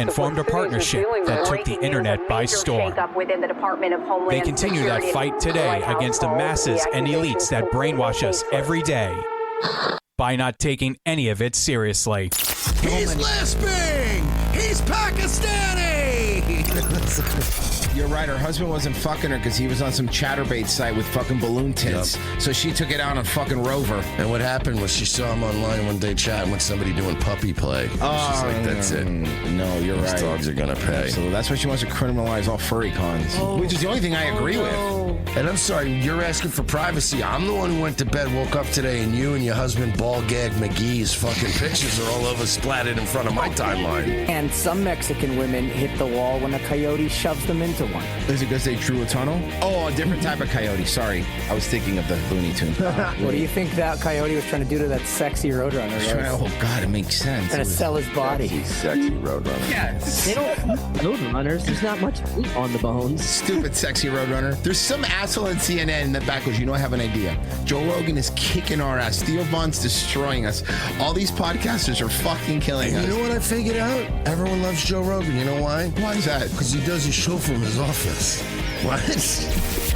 and formed a partnership that took the internet by storm. They continue that fight today against the masses and elites that brainwash us every day by not taking any of it seriously. He's lisping! He's Pakistani! You're right, her husband wasn't fucking her because he was on some chatterbait site with fucking balloon tits. Yep. So she took it out on fucking Rover. And what happened was she saw him online one day chatting with somebody doing puppy play. Oh, she's like, that's it. No, you're Those right. dogs are going to pay. So that's why she wants to criminalize all furry cons, which is the only thing I agree with. And I'm sorry, you're asking for privacy. I'm the one who went to bed, woke up today, and you and your husband, Ball Gag McGee's fucking pictures are all over splattered in front of my timeline. And some Mexican women hit the wall when a coyote shoves them into one. Is it because they drew a tunnel? Oh, a different type of coyote. Sorry. I was thinking of the Looney Tune. What do you think that coyote was trying to do to that sexy Roadrunner? Oh, God, it makes sense. Trying to sell his body. Sexy Roadrunner. Yes. They don't Roadrunners. There's not much meat on the bones. Stupid sexy Roadrunner. There's some asshole in CNN in the back goes, you know, I have an idea. Joe Rogan is kicking our ass. Theo Von's destroying us. All these podcasters are fucking killing us. You know what I figured out? Everyone loves Joe Rogan. You know why? Why is that? Because he does his show from his office. What?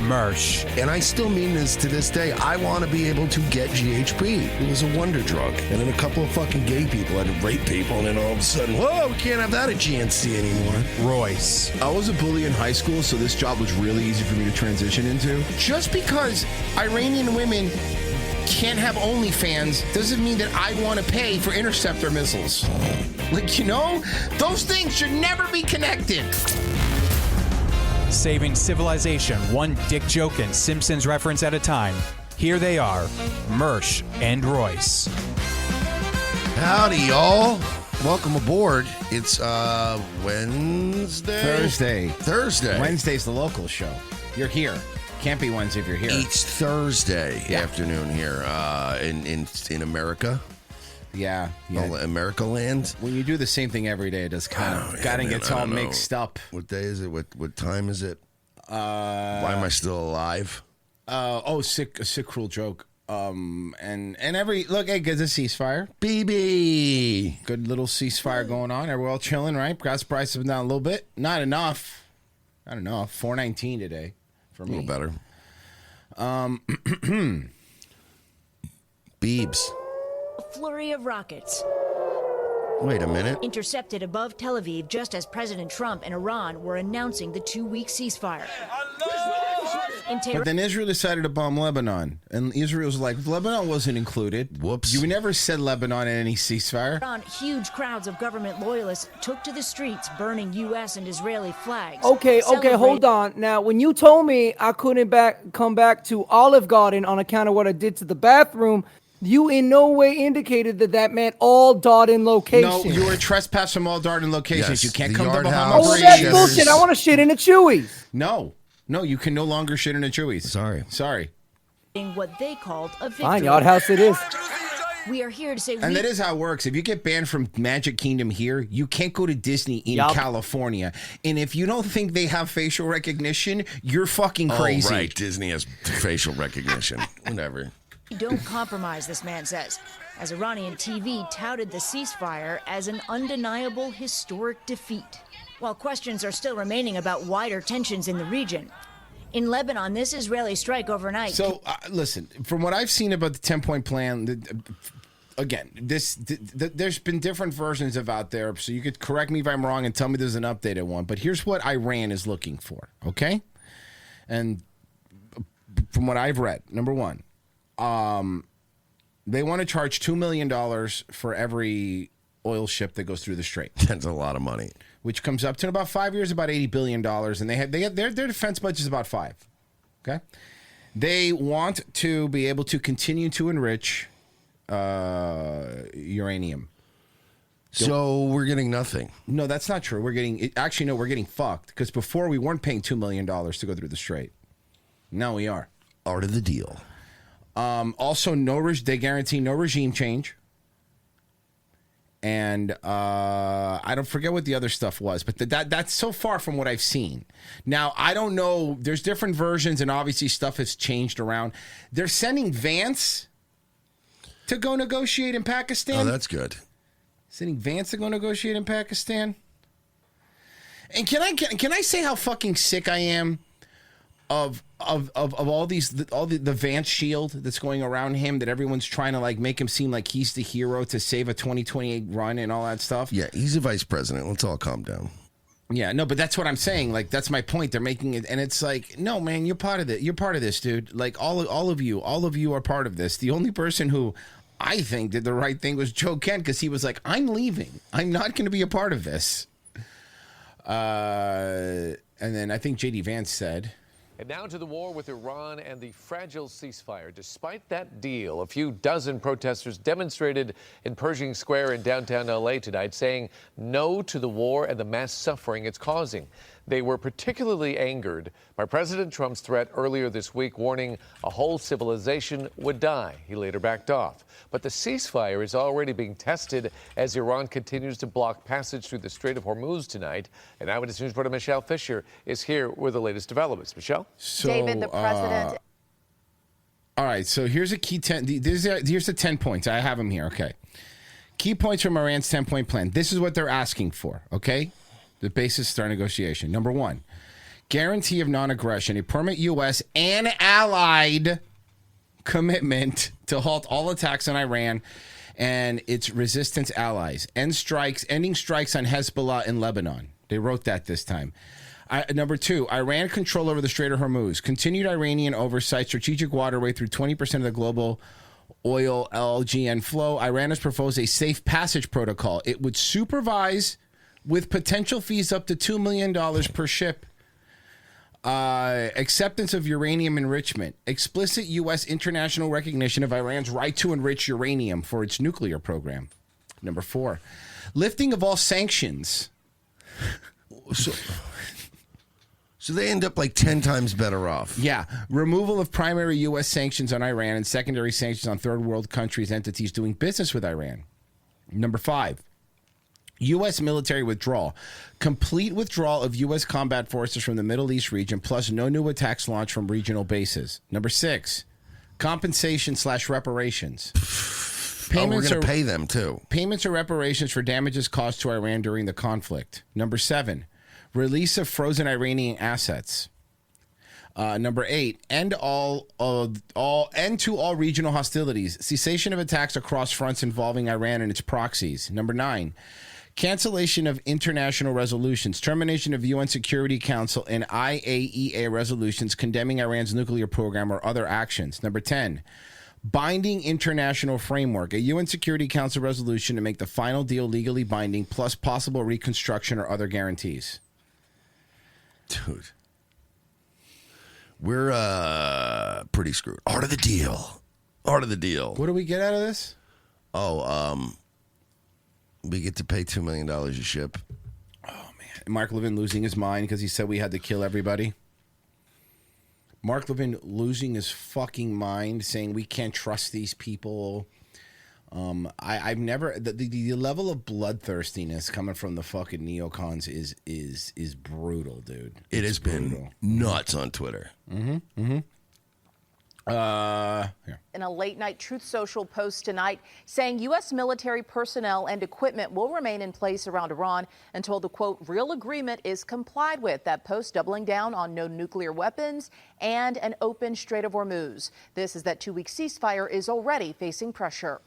Mersh. And I still mean this to this day. I want to be able to get GHB. It was a wonder drug. And then a couple of fucking gay people had to rape people, and then all of a sudden, whoa, we can't have that at GNC anymore. Royce. I was a bully in high school, so this job was really easy for me to transition into. Just because Iranian women can't have OnlyFans doesn't mean that I want to pay for interceptor missiles. Like, you know, those things should never be connected. Saving civilization one dick joke and Simpsons reference at a time. Here they are, Mersh and Royce. Howdy, y'all. Welcome aboard. It's Wednesday? Thursday. Wednesday's the local show. You're here. Can't be Wednesday if you're here. Each Thursday afternoon here in America. Yeah. America land. When you do the same thing every day, it does kind of gets all mixed up. What day is it? What time is it? Why am I still alive? Sick cruel joke. And every look, hey, good, a ceasefire. BB. Good little ceasefire going on. We're all chilling, right? Gas prices have been down a little bit. Not enough. $4.19 today for me. A little better. Beebs. A flurry of rockets. Wait a minute. Intercepted above Tel Aviv just as President Trump and Iran were announcing the 2-week ceasefire. But then Israel decided to bomb Lebanon. And Israel's like, Lebanon wasn't included. Whoops. You never said Lebanon in any ceasefire. Huge crowds of government loyalists took to the streets burning U.S. and Israeli flags. Okay, hold on. Now, when you told me I couldn't come back to Olive Garden on account of what I did to the bathroom, you in no way indicated that meant all Darden locations. No, you were trespassed from all Darden locations. Yes, You can't the come to Yard Bahama House. Breeze. That's bullshit. I want to shit in a Chewy's. No, you can no longer shit in a Chewy's. Sorry. What they called a victory. Fine, Yard House it is. We are here to say And that is how it works. If you get banned from Magic Kingdom here, you can't go to Disney in California. And if you don't think they have facial recognition, you're fucking crazy. Oh, right. Disney has facial recognition. Whatever. Don't compromise, this man says, as Iranian TV touted the ceasefire as an undeniable historic defeat. While questions are still remaining about wider tensions in the region. In Lebanon, this Israeli strike overnight. So, listen, from what I've seen about the 10-point plan, again, there's been different versions of out there, so you could correct me if I'm wrong and tell me there's an updated one. But here's what Iran is looking for, okay? And from what I've read, number one, they want to charge $2 million for every oil ship that goes through the strait. That's a lot of money. Which comes up to in about 5 years, about $80 billion. And they have their defense budget is about $5 billion. Okay? They want to be able to continue to enrich uranium. So we're getting nothing. No, that's not true. We're getting fucked. Because before we weren't paying $2 million to go through the strait. Now we are. Art of the deal. Also, they guarantee no regime change. And I don't forget what the other stuff was, but that's so far from what I've seen. Now, I don't know. There's different versions, and obviously stuff has changed around. They're sending Vance to go negotiate in Pakistan. Oh, that's good. Sending Vance to go negotiate in Pakistan? And can I say how fucking sick I am of all the Vance shield that's going around him, that everyone's trying to like make him seem like he's the hero to save a 2028 run and all that stuff. Yeah, he's a vice president. Let's all calm down. Yeah, no, but that's what I'm saying. Like, that's my point. They're making it, and it's like, no, man, you're part of it. You're part of this, dude. Like, all of you are part of this. The only person who I think did the right thing was Joe Kent, because he was like, I'm leaving. I'm not going to be a part of this. And then I think J.D. Vance said... And now to the war with Iran and the fragile ceasefire. Despite that deal, a few dozen protesters demonstrated in Pershing Square in downtown L.A. tonight, saying no to the war and the mass suffering it's causing. They were particularly angered by President Trump's threat earlier this week, warning a whole civilization would die. He later backed off. But the ceasefire is already being tested as Iran continues to block passage through the Strait of Hormuz tonight. And Eyewitness News reporter Michelle Fisher is here with the latest developments. Michelle? So, David, the president... all right, so here's a key 10. Here's the 10 points. I have them here, okay. Key points from Iran's 10-point plan. This is what they're asking for, okay? The basis of our negotiation. Number 1, guarantee of non-aggression, a permanent U.S. and allied commitment to halt all attacks on Iran and its resistance allies. Ending strikes on Hezbollah in Lebanon. They wrote that this time. Number 2, Iran control over the Strait of Hormuz. Continued Iranian oversight, strategic waterway through 20% of the global oil LGN flow. Iran has proposed a safe passage protocol. It would supervise with potential fees up to $2 million per ship. Acceptance of uranium enrichment. Explicit U.S. international recognition of Iran's right to enrich uranium for its nuclear program. Number 4, lifting of all sanctions. So they end up like 10 times better off. Yeah. Removal of primary U.S. sanctions on Iran and secondary sanctions on third world countries, entities doing business with Iran. Number 5, U.S. military withdrawal. Complete withdrawal of U.S. combat forces from the Middle East region, plus no new attacks launched from regional bases. Number 6, compensation/reparations. We're going to pay them, too. Payments or reparations for damages caused to Iran during the conflict. Number 7, release of frozen Iranian assets. Number 8, end to all regional hostilities. Cessation of attacks across fronts involving Iran and its proxies. Number 9, cancellation of international resolutions. Termination of UN Security Council and IAEA resolutions condemning Iran's nuclear program or other actions. Number 10, binding international framework. A UN Security Council resolution to make the final deal legally binding, plus possible reconstruction or other guarantees. Dude. We're pretty screwed. Art of the deal. Art of the deal. What do we get out of this? We get to pay $2 million a ship. Oh, man. Mark Levin losing his mind because he said we had to kill everybody. Mark Levin losing his fucking mind, saying we can't trust these people. I've never the level of bloodthirstiness coming from the fucking neocons is brutal, dude. It has been nuts on Twitter. In a late-night Truth Social post tonight, saying U.S. military personnel and equipment will remain in place around Iran until the, quote, real agreement is complied with. That post doubling down on no nuclear weapons and an open Strait of Hormuz. This is that 2-week ceasefire is already facing pressure.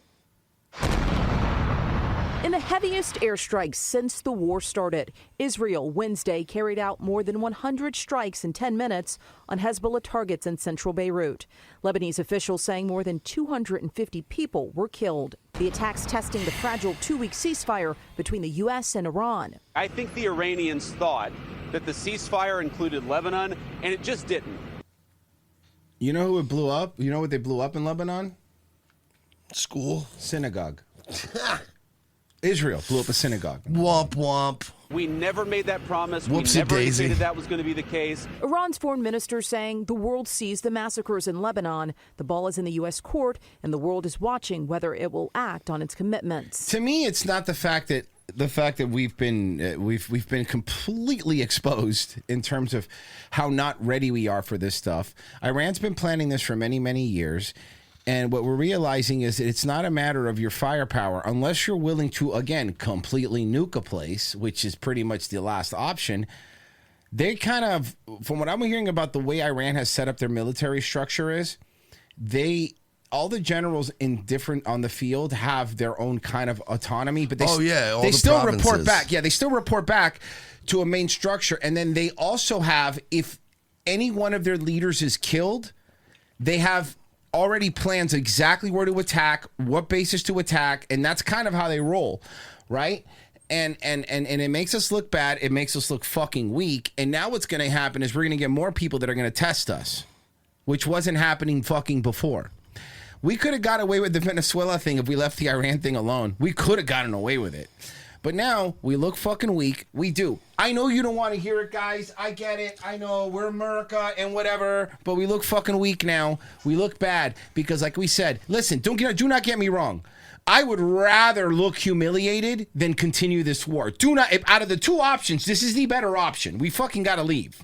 In the heaviest airstrikes since the war started, Israel Wednesday carried out more than 100 strikes in 10 minutes on Hezbollah targets in central Beirut. Lebanese officials saying more than 250 people were killed. The attacks testing the fragile 2-week ceasefire between the U.S. and Iran. I think the Iranians thought that the ceasefire included Lebanon, and it just didn't. You know who it blew up? You know what they blew up in Lebanon? School. Synagogue. Israel blew up a synagogue. Womp womp. We never made that promise. Whoopsie we never daisy. indicated that was going to be the case. Iran's foreign minister saying the world sees the massacres in Lebanon. The ball is in the U.S. court, and the world is watching whether it will act on its commitments. To me, it's not the fact that we've been completely exposed in terms of how not ready we are for this stuff. Iran's been planning this for many, many years. And what we're realizing is that it's not a matter of your firepower. Unless you're willing to, again, completely nuke a place, which is pretty much the last option, they kind of, from what I'm hearing about the way Iran has set up their military structure is, all the generals on the field have their own kind of autonomy, but they still report back. Yeah, they still report back to a main structure. And then they also have, if any one of their leaders is killed, they have already plans exactly where to attack, what bases to attack, and that's kind of how they roll, right? And it makes us look bad. It makes us look fucking weak. And now what's going to happen is we're going to get more people that are going to test us, which wasn't happening fucking before. We could have got away with the Venezuela thing if we left the Iran thing alone. We could have gotten away with it. But now we look fucking weak. We do. I know you don't want to hear it, guys. I get it. I know we're America and whatever, but we look fucking weak now. We look bad because, like we said, listen, do not get me wrong. I would rather look humiliated than continue this war. Out of the two options, this is the better option. We fucking got to leave.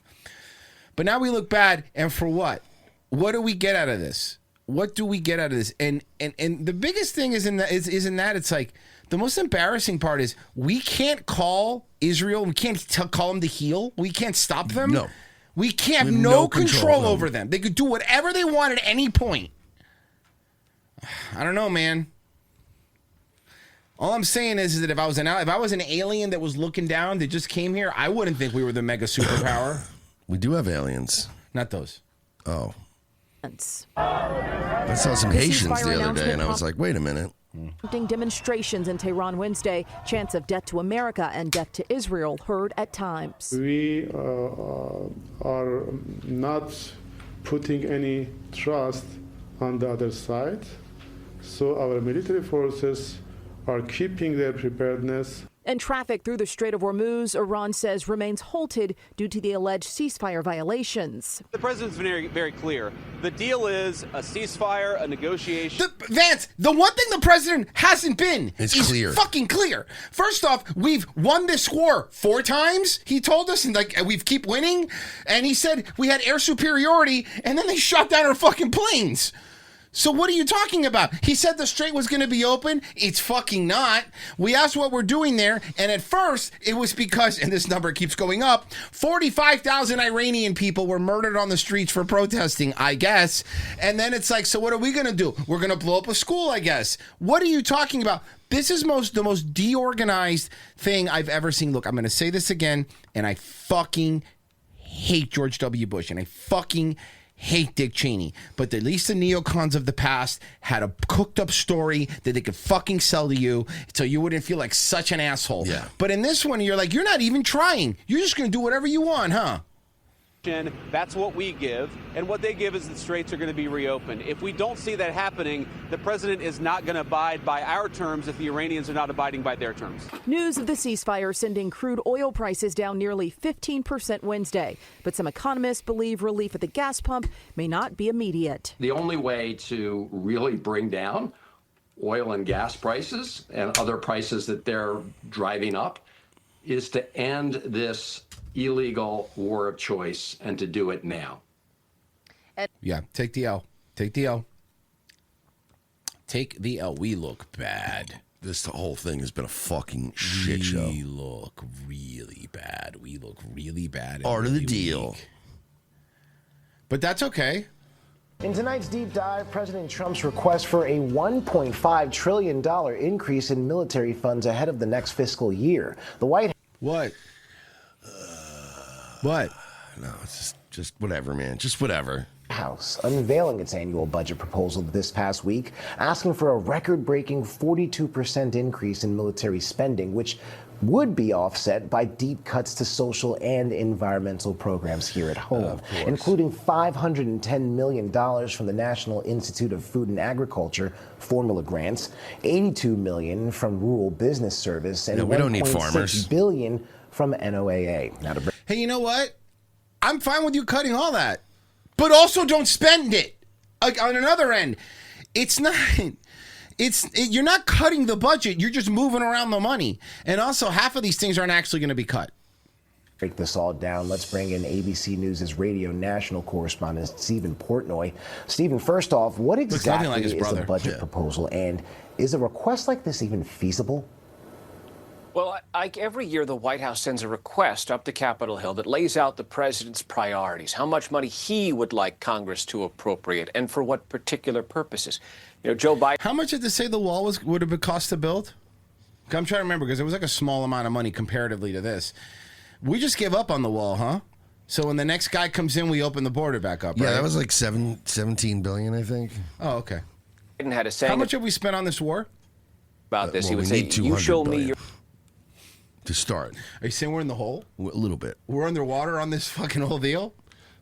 But now we look bad, and for what? What do we get out of this? What do we get out of this? And the biggest thing is in that it's like, the most embarrassing part is we can't call Israel. We can't call them to heel. We can't stop them. No. We can't have no control over them. They could do whatever they want at any point. I don't know, man. All I'm saying is that if I was an alien that was looking down that just came here, I wouldn't think we were the mega superpower. We do have aliens. Not those. Oh. I saw some Haitians the other day, and I was like, wait a minute. Demonstrations in Tehran Wednesday, chants of death to America and death to Israel heard at times. We are not putting any trust on the other side, so our military forces are keeping their preparedness. And traffic through the Strait of Hormuz, Iran says, remains halted due to the alleged ceasefire violations. The president's been very clear. The deal is a ceasefire, a negotiation. Vance, the one thing the president hasn't been is clear. Fucking clear. First off, we've won this war 4 times, he told us, and we keep winning. And he said we had air superiority, and then they shot down our fucking planes. So what are you talking about? He said the strait was going to be open. It's fucking not. We asked what we're doing there, and at first it was because, and this number keeps going up, 45,000 Iranian people were murdered on the streets for protesting, I guess. And then it's like, so what are we going to do? We're going to blow up a school, I guess. What are you talking about? This is the most deorganized thing I've ever seen. Look, I'm going to say this again, and I fucking hate George W. Bush, and I fucking hate Dick Cheney, but at least the neocons of the past had a cooked up story that they could fucking sell to you so you wouldn't feel like such an asshole. Yeah. But in this one, you're like, you're not even trying. You're just going to do whatever you want, huh? That's what we give, and what they give is the straits are going to be reopened. If we don't see that happening, the president is not going to abide by our terms if the Iranians are not abiding by their terms. News of the ceasefire sending crude oil prices down nearly 15% Wednesday, but some economists believe relief at the gas pump may not be immediate. The only way to really bring down oil and gas prices and other prices that they're driving up is to end this illegal war of choice and to do it now. Yeah, take the L. Take the L. Take the L. We look bad. This whole thing has been a fucking shit show. We look really bad. We look really bad. Part of the deal. But that's okay. In tonight's deep dive, President Trump's request for a $1.5 trillion increase in military funds ahead of the next fiscal year. The White House. What? What? No, it's just whatever, man. Just whatever. House unveiling its annual budget proposal this past week, asking for a record-breaking 42% increase in military spending, which would be offset by deep cuts to social and environmental programs here at home, including $510 million from the National Institute of Food and Agriculture formula grants, $82 million from Rural Business Service, and we don't need farmers. $1.6 billion from NOAA. Now to hey, you know what? I'm fine with you cutting all that, but also don't spend it. Like, on another end, it's not. You're not cutting the budget. You're just moving around the money. And also, half of these things aren't actually going to be cut. Break this all down. Let's bring in ABC News' radio national correspondent, Stephen Portnoy. Stephen, first off, what exactly is the budget proposal, and is a request like this even feasible? Well, Ike, every year the White House sends a request up to Capitol Hill that lays out the president's priorities, how much money he would like Congress to appropriate, and for what particular purposes. You know, Joe Biden. How much did they say the wall would have cost to build? I'm trying to remember because it was like a small amount of money comparatively to this. We just gave up on the wall, huh? So when the next guy comes in, we open the border back up, right? Yeah, that was like 17 billion, I think. Oh, okay. Biden had a saying. How much have we spent on this war? About this, well, he would say, "You show me your." To start. Are you saying we're in the hole? A little bit. We're underwater on this fucking whole deal?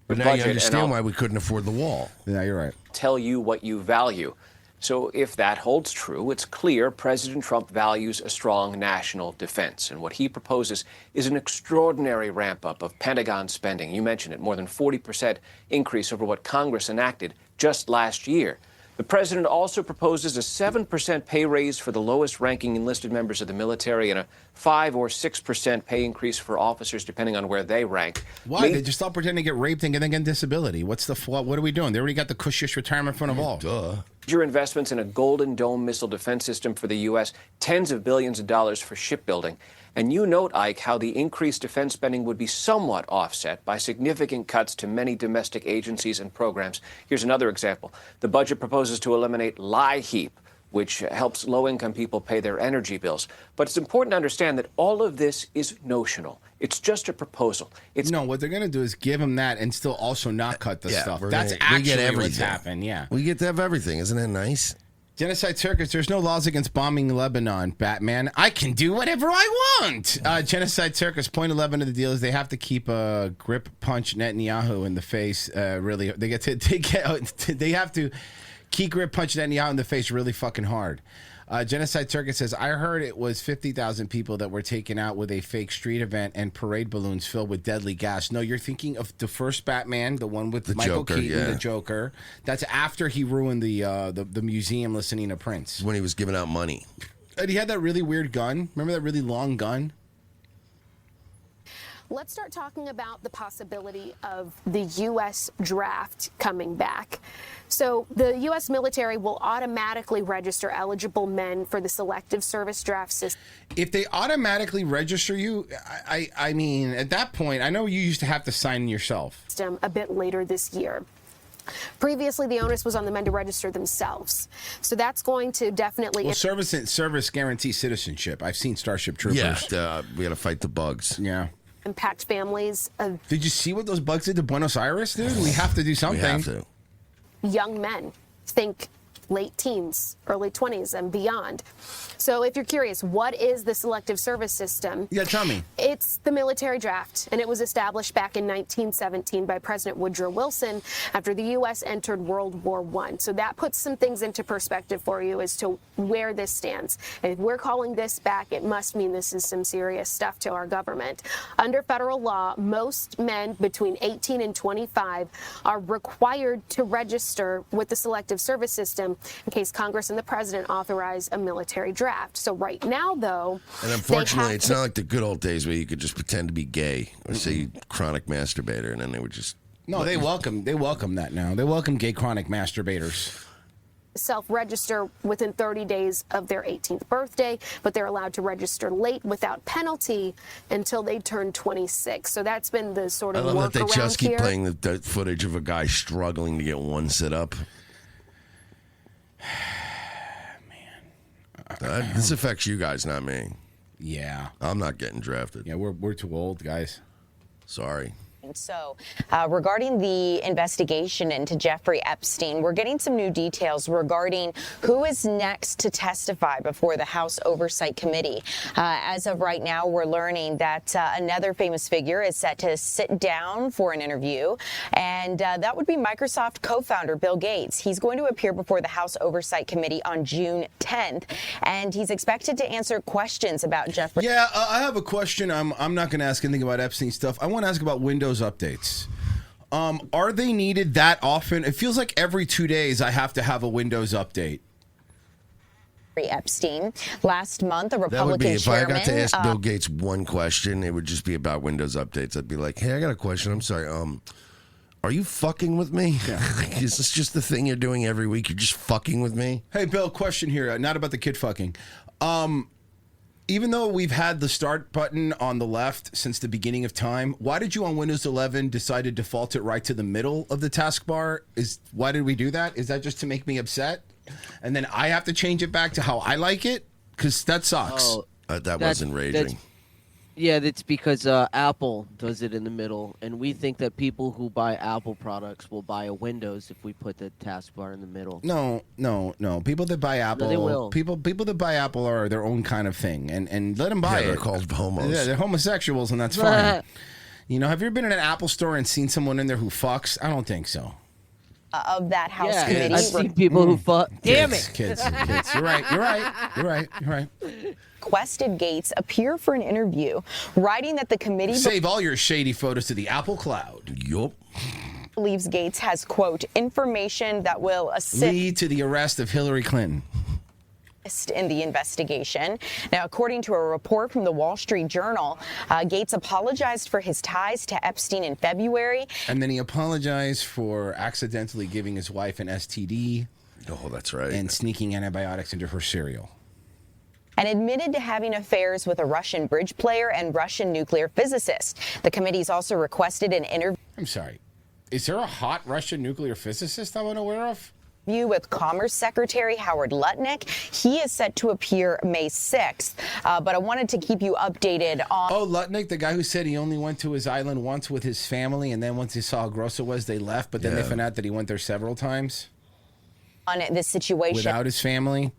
But now you understand why we couldn't afford the wall. Yeah, you're right. Tell you what you value. So if that holds true, it's clear President Trump values a strong national defense. And what he proposes is an extraordinary ramp-up of Pentagon spending. You mentioned it, more than 40% increase over what Congress enacted just last year. The president also proposes a 7% pay raise for the lowest-ranking enlisted members of the military and a 5 or 6% pay increase for officers, depending on where they rank. Why? They just stop pretending to get raped and then get disability. What's the flaw? What are we doing? They already got the cushiest retirement fund of all. Duh. Major investments in a Golden Dome missile defense system for the U.S., tens of billions of dollars for shipbuilding. And you note, Ike, how the increased defense spending would be somewhat offset by significant cuts to many domestic agencies and programs. Here's another example. The budget proposes to eliminate LIHEAP, which helps low-income people pay their energy bills. But it's important to understand that all of this is notional. It's just a proposal. No, what they're going to do is give them that and still also not cut the stuff. That's actually what's happened, yeah. We get to have everything. Isn't that nice? Genocide Circus, there's no laws against bombing Lebanon, Batman. I can do whatever I want. Genocide Circus, point 11 of the deal is they have to keep a grip punch Netanyahu in the face. Really, they have to key grip punch Netanyahu in the face really fucking hard. Genocide Circus says, I heard it was 50,000 people that were taken out with a fake street event and parade balloons filled with deadly gas. No, you're thinking of the first Batman, the one with Michael Keaton, the Joker. That's after he ruined the museum listening to Prince. When he was giving out money. And he had that really weird gun. Remember that really long gun? Let's start talking about the possibility of the U.S. draft coming back. So the U.S. military will automatically register eligible men for the selective service draft system. If they automatically register you, I mean, at that point, I know you used to have to sign in yourself. A bit later this year. Previously, the onus was on the men to register themselves. So that's going to definitely... Well, service guarantees citizenship. I've seen Starship Troopers. Yeah, we got to fight the bugs. Yeah. Impact families of... Did you see what those bugs did to Buenos Aires, dude? We have to do something. We have to. Young men. Think late teens, early 20s, and beyond. So if you're curious, what is the selective service system? Yeah, tell me. It's the military draft, and it was established back in 1917 by President Woodrow Wilson after the U.S. entered World War I. So that puts some things into perspective for you as to where this stands. And if we're calling this back, it must mean this is some serious stuff to our government. Under federal law, most men between 18 and 25 are required to register with the selective service system in case Congress and the president authorize a military draft. So right now, though... And unfortunately, it's not like the good old days where you could just pretend to be gay or say chronic masturbator, and then they would just... No, they welcome that now. They welcome gay chronic masturbators. Self-register within 30 days of their 18th birthday, but they're allowed to register late without penalty until they turn 26. So that's been the sort of workaround here. I love that they just keep playing the footage of a guy struggling to get one sit up. This affects you guys, not me. Yeah. I'm not getting drafted. Yeah, we're too old, guys. Sorry. So, regarding the investigation into Jeffrey Epstein, we're getting some new details regarding who is next to testify before the House Oversight Committee. As of right now, we're learning that another famous figure is set to sit down for an interview, and that would be Microsoft co-founder Bill Gates. He's going to appear before the House Oversight Committee on June 10th, and he's expected to answer questions about Jeffrey. Yeah, I have a question. I'm not going to ask anything about Epstein stuff. I want to ask about Windows updates. Are they needed that often? It feels like every 2 days I have to have a Windows update. Epstein. Last month, a That would Republican be if chairman, I got to ask Bill Gates one question, it would just be about Windows updates. I'd be like, "Hey, I got a question. I'm sorry. Are you fucking with me? Is this just the thing you're doing every week? You're just fucking with me?" Hey, Bill, question here. Not about the kid fucking. Even though we've had the start button on the left since the beginning of time, why did you on Windows 11 decide to default it right to the middle of the taskbar? Why did we do that? Is that just to make me upset? And then I have to change it back to how I like it? Because that sucks. Oh, that was enraging. That's because Apple does it in the middle, and we think that people who buy Apple products will buy a Windows if we put the taskbar in the middle. No. People that buy Apple, they will. People that buy Apple are their own kind of thing, and let them buy it. They're called homos. Yeah, they're homosexuals, and that's fine. You know, have you ever been in an Apple store and seen someone in there who fucks? I don't think so. of that House committee. I've seen people who fuck. Damn it. Kids. You're right. Requested Gates appear for an interview, writing that the committee save all your shady photos to the Apple cloud. Yup. believes Gates has, quote, information that will lead to the arrest of Hillary Clinton in the investigation. Now, according to a report from the Wall Street Journal, Gates apologized for his ties to Epstein in February. And then he apologized for accidentally giving his wife an STD. Oh, that's right. And sneaking antibiotics into her cereal. And admitted to having affairs with a Russian bridge player and Russian nuclear physicist. The committee's also requested an interview. I'm sorry. Is there a hot Russian nuclear physicist I'm unaware of? With Commerce Secretary Howard Lutnick. He is set to appear May 6th, but I wanted to keep you updated on... Oh, Lutnick, the guy who said he only went to his island once with his family, and then once he saw how gross it was, they left, but then they found out that he went there several times? On this situation. Without his family?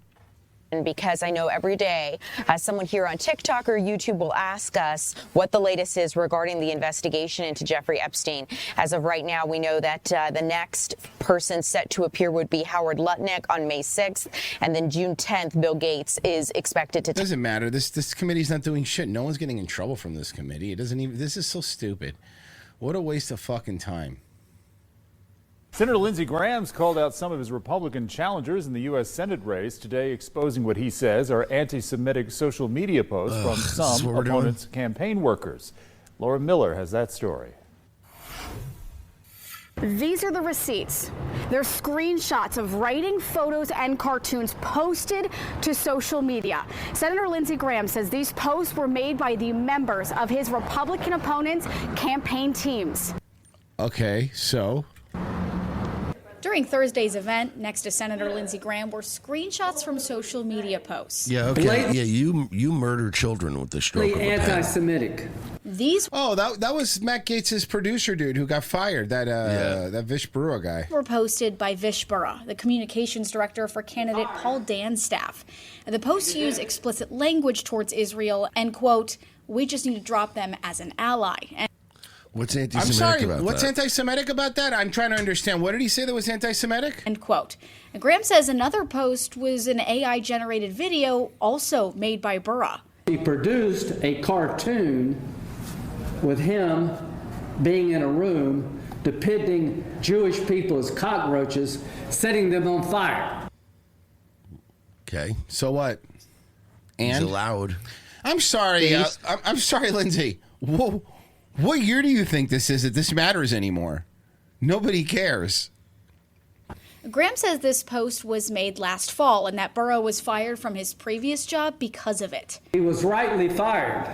Because I know every day someone here on TikTok or YouTube will ask us what the latest is regarding the investigation into Jeffrey Epstein. As of right now, we know that the next person set to appear would be Howard Lutnick on May 6th, and then June 10th, Bill Gates is expected to... Doesn't matter. This committee's not doing shit. No one's getting in trouble from this committee. It doesn't even... This is so stupid. What a waste of fucking time. Senator Lindsey Graham's called out some of his Republican challengers in the U.S. Senate race today, exposing what he says are anti-Semitic social media posts from some opponents' campaign workers. Laura Miller has that story. These are the receipts. They're screenshots of writing, photos, and cartoons posted to social media. Senator Lindsey Graham says these posts were made by the members of his Republican opponents' campaign teams. Okay, so... During Thursday's event, next to Senator Lindsey Graham were screenshots from social media posts. Yeah, okay. Yeah, you murder children with the stroke of a pen. Anti-Semitic. These that was Matt Gaetz' producer dude who got fired, that Vish Burra guy. Were posted by Vish Burra, the communications director for candidate Paul Dan's staff. And the posts use explicit language towards Israel and, quote, we just need to drop them as an ally. And what's anti-Semitic about that? What's anti-Semitic about that? I'm trying to understand. What did he say that was anti-Semitic? End quote. And Graham says another post was an AI-generated video also made by Burra. He produced a cartoon with him being in a room depicting Jewish people as cockroaches, setting them on fire. Okay, so what? And he's allowed. I'm sorry. I'm sorry, Lindsay. Whoa. What year do you think this is that this matters anymore? Nobody cares. Graham says this post was made last fall and that Burra was fired from his previous job because of it. He was rightly fired.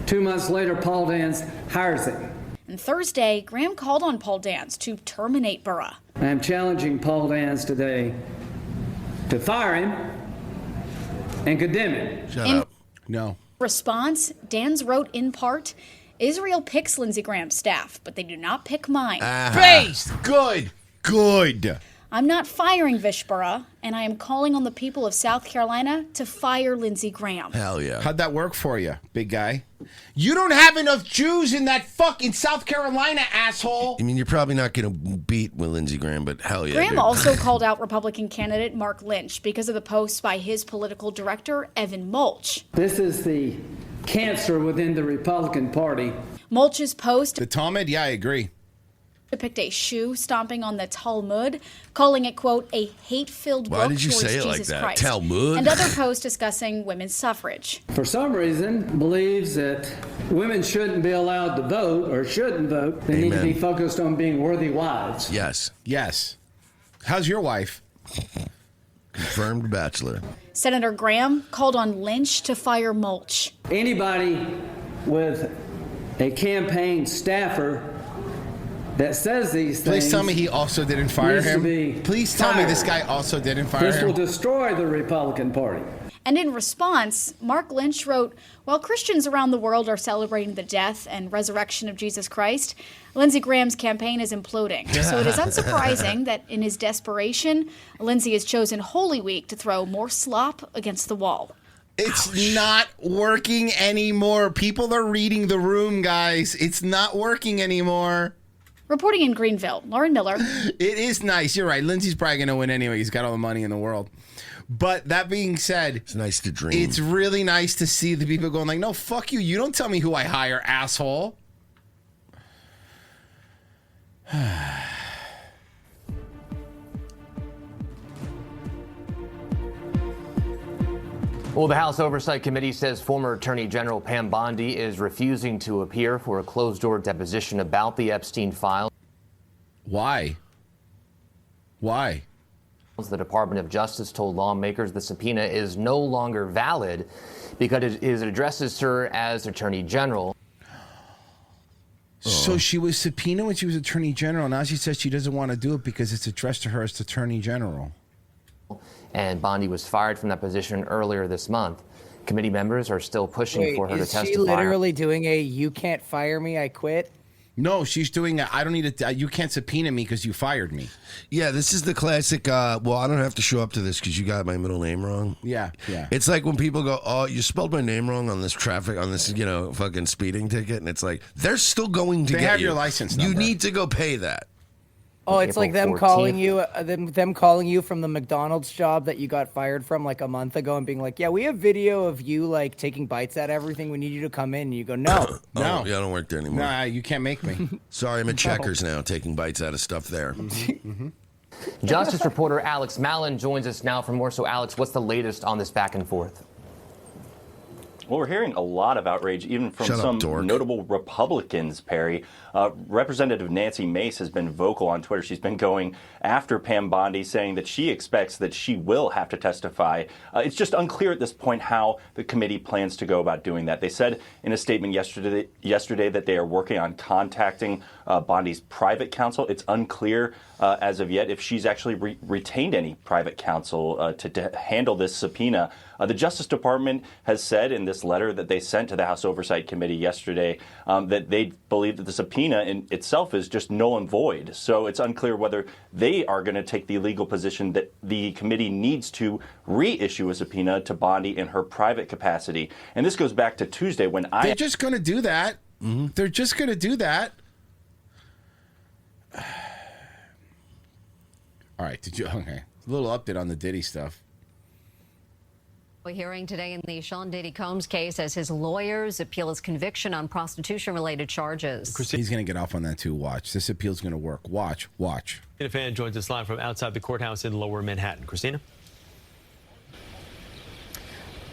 2 months later, Paul Dans hires him. And Thursday, Graham called on Paul Dans to terminate Burra. I am challenging Paul Dans today to fire him and condemn him. Shut up. No. Response, Dans wrote in part, Israel picks Lindsey Graham's staff, but they do not pick mine. Based. Good. I'm not firing Vish Burra, and I am calling on the people of South Carolina to fire Lindsey Graham. Hell yeah. How'd that work for you, big guy? You don't have enough Jews in that fucking South Carolina, asshole. I mean, you're probably not going to beat with Lindsey Graham, but hell yeah. Graham dude. also called out Republican candidate Mark Lynch because of the posts by his political director, Evan Mulch. This is the cancer within the Republican Party. Mulch's post. The Talmud? Yeah, I agree. depict a shoe stomping on the Talmud, calling it, quote, a hate-filled book did you towards say it like Jesus that? Christ. Talmud? And other posts discussing women's suffrage. For some reason, believes that women shouldn't be allowed to vote or shouldn't vote. They need to Amen. be focused on being worthy wives. Yes. Yes. How's your wife? Confirmed bachelor. Senator Graham called on Lynch to fire Mulch. Anybody with a campaign staffer that says these things. Please tell me he also didn't fire needs to him. be Please tell me fired. this guy also didn't fire This him. will destroy the Republican Party. And in response, Mark Lynch wrote, while Christians around the world are celebrating the death and resurrection of Jesus Christ, Lindsey Graham's campaign is imploding. So it is unsurprising that in his desperation, Lindsey has chosen Holy Week to throw more slop against the wall. It's not working anymore. People are reading the room, guys. It's not working anymore. Reporting in Greenville, Lauren Miller. It is nice. You're right. Lindsey's probably going to win anyway. He's got all the money in the world. But that being said, it's nice to dream. It's really nice to see the people going like, no, fuck you. You don't tell me who I hire, asshole. Well, the House Oversight Committee says former Attorney General Pam Bondi is refusing to appear for a closed-door deposition about the Epstein files. Why? Why? The Department of Justice told lawmakers the subpoena is no longer valid because it addresses her as Attorney General. So she was subpoenaed when she was Attorney General. Now she says she doesn't want to do it because it's addressed to her as Attorney General. And Bondi was fired from that position earlier this month. Committee members are still pushing for her to testify. Is she literally doing a "you can't fire me, I quit"? No, she's doing a, I don't need to, you can't subpoena me because you fired me. Yeah, this is the classic, well, I don't have to show up to this because you got my middle name wrong. Yeah, yeah. It's like when people go, oh, you spelled my name wrong on this fucking speeding ticket. And it's like, they're still going to They get have you. your license You number. need to go pay that. Oh, it's April like them 14th. calling you, them calling you from the McDonald's job that you got fired from like a month ago, and being like, "Yeah, we have video of you like taking bites at everything. We need you to come in." And you go, "No, Oh, yeah, I don't work there anymore. Nah, you can't make me. Sorry, I'm at Checkers now, taking bites out of stuff there. Justice reporter Alex Mallon joins us now for more. So, Alex, what's the latest on this back and forth? Well, we're hearing a lot of outrage, even from some notable Republicans, Perry. Representative Nancy Mace has been vocal on Twitter. She's been going after Pam Bondi, saying that she expects that she will have to testify. It's just unclear at this point how the committee plans to go about doing that. They said in a statement yesterday that they are working on contacting Bondi's private counsel. It's unclear as of yet if she's actually retained any private counsel to handle this subpoena. The Justice Department has said in this letter that they sent to the House Oversight Committee yesterday that they believe that the subpoena in itself is just null and void. So it's unclear whether they are going to take the legal position that the committee needs to reissue a subpoena to Bondi in her private capacity. And this goes back to Tuesday when They're just going to do that. They're just going to do that. All right. Okay. A little update on the Diddy stuff. A hearing today in the Sean Diddy Combs case as his lawyers appeal his conviction on prostitution-related charges. He's going to get off on that too. Watch. This appeal's going to work. Watch. Christina Fan joins us live from outside the courthouse in Lower Manhattan. Christina?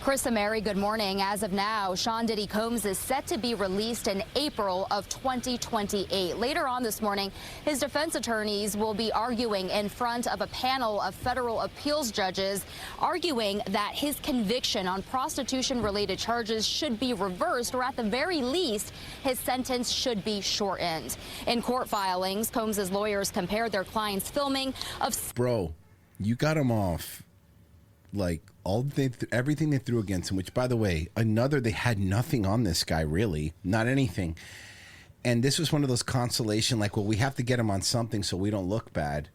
Krista Mary, good morning. As of now, Sean Diddy Combs is set to be released in April of 2028. Later on this morning, his defense attorneys will be arguing in front of a panel of federal appeals judges, arguing that his conviction on prostitution-related charges should be reversed, or at the very least, his sentence should be shortened. In court filings, Combs' lawyers compared their client's filming of... Bro, you got him off. Like, everything they threw against him, which, by the way, they had nothing on this guy, really. Not anything. And this was one of those consolation, like, well, we have to get him on something so we don't look bad.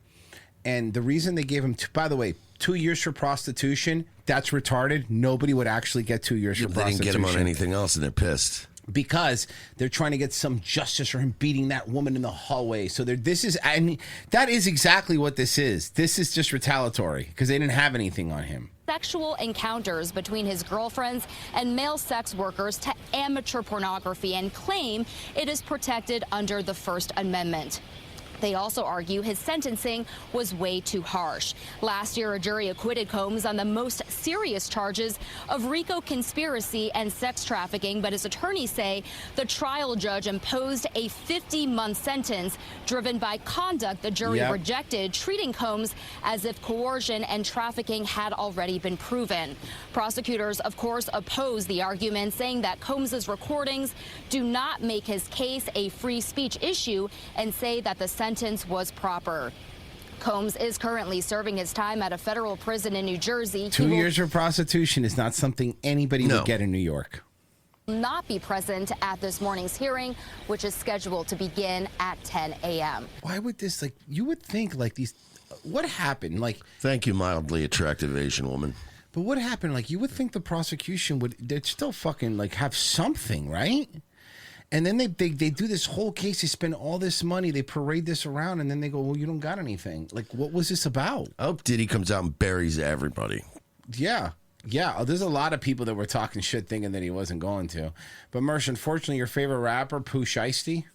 And the reason they gave him, by the way, 2 years for prostitution, that's retarded. Nobody would actually get 2 years for They prostitution. didn't get him on anything else, and they're pissed. Because they're trying to get some justice for him beating that woman in the hallway. So that is exactly what this is. This is just retaliatory because they didn't have anything on him. Sexual encounters between his girlfriends and male sex workers to amateur pornography, and claim it is protected under the First Amendment. They also argue his sentencing was way too harsh. Last year, a jury acquitted Combs on the most serious charges of RICO conspiracy and sex trafficking, but his attorneys say the trial judge imposed a 50-month sentence driven by conduct the jury rejected, treating Combs as if coercion and trafficking had already been proven. Prosecutors, of course, oppose the argument, saying that Combs's recordings do not make his case a free speech issue and say that the sentence was proper. Combs is currently serving his time at a federal prison in New Jersey. 2 years for prostitution is not something anybody would get in New York. Not be present at this morning's hearing, which is scheduled to begin at 10 a.m. Why would this, like, you would think, like, these, what happened? Like, thank you, mildly attractive Asian woman. But what happened? Like, you would think the prosecution they'd still fucking, like, have something, right? And then they do this whole case. They spend all this money. They parade this around, and then they go, well, you don't got anything. Like, what was this about? I hope Diddy comes out and buries everybody. Yeah. Yeah, there's a lot of people that were talking shit thinking that he wasn't going to. But, Mersh, unfortunately, your favorite rapper, Pooh Shiesty?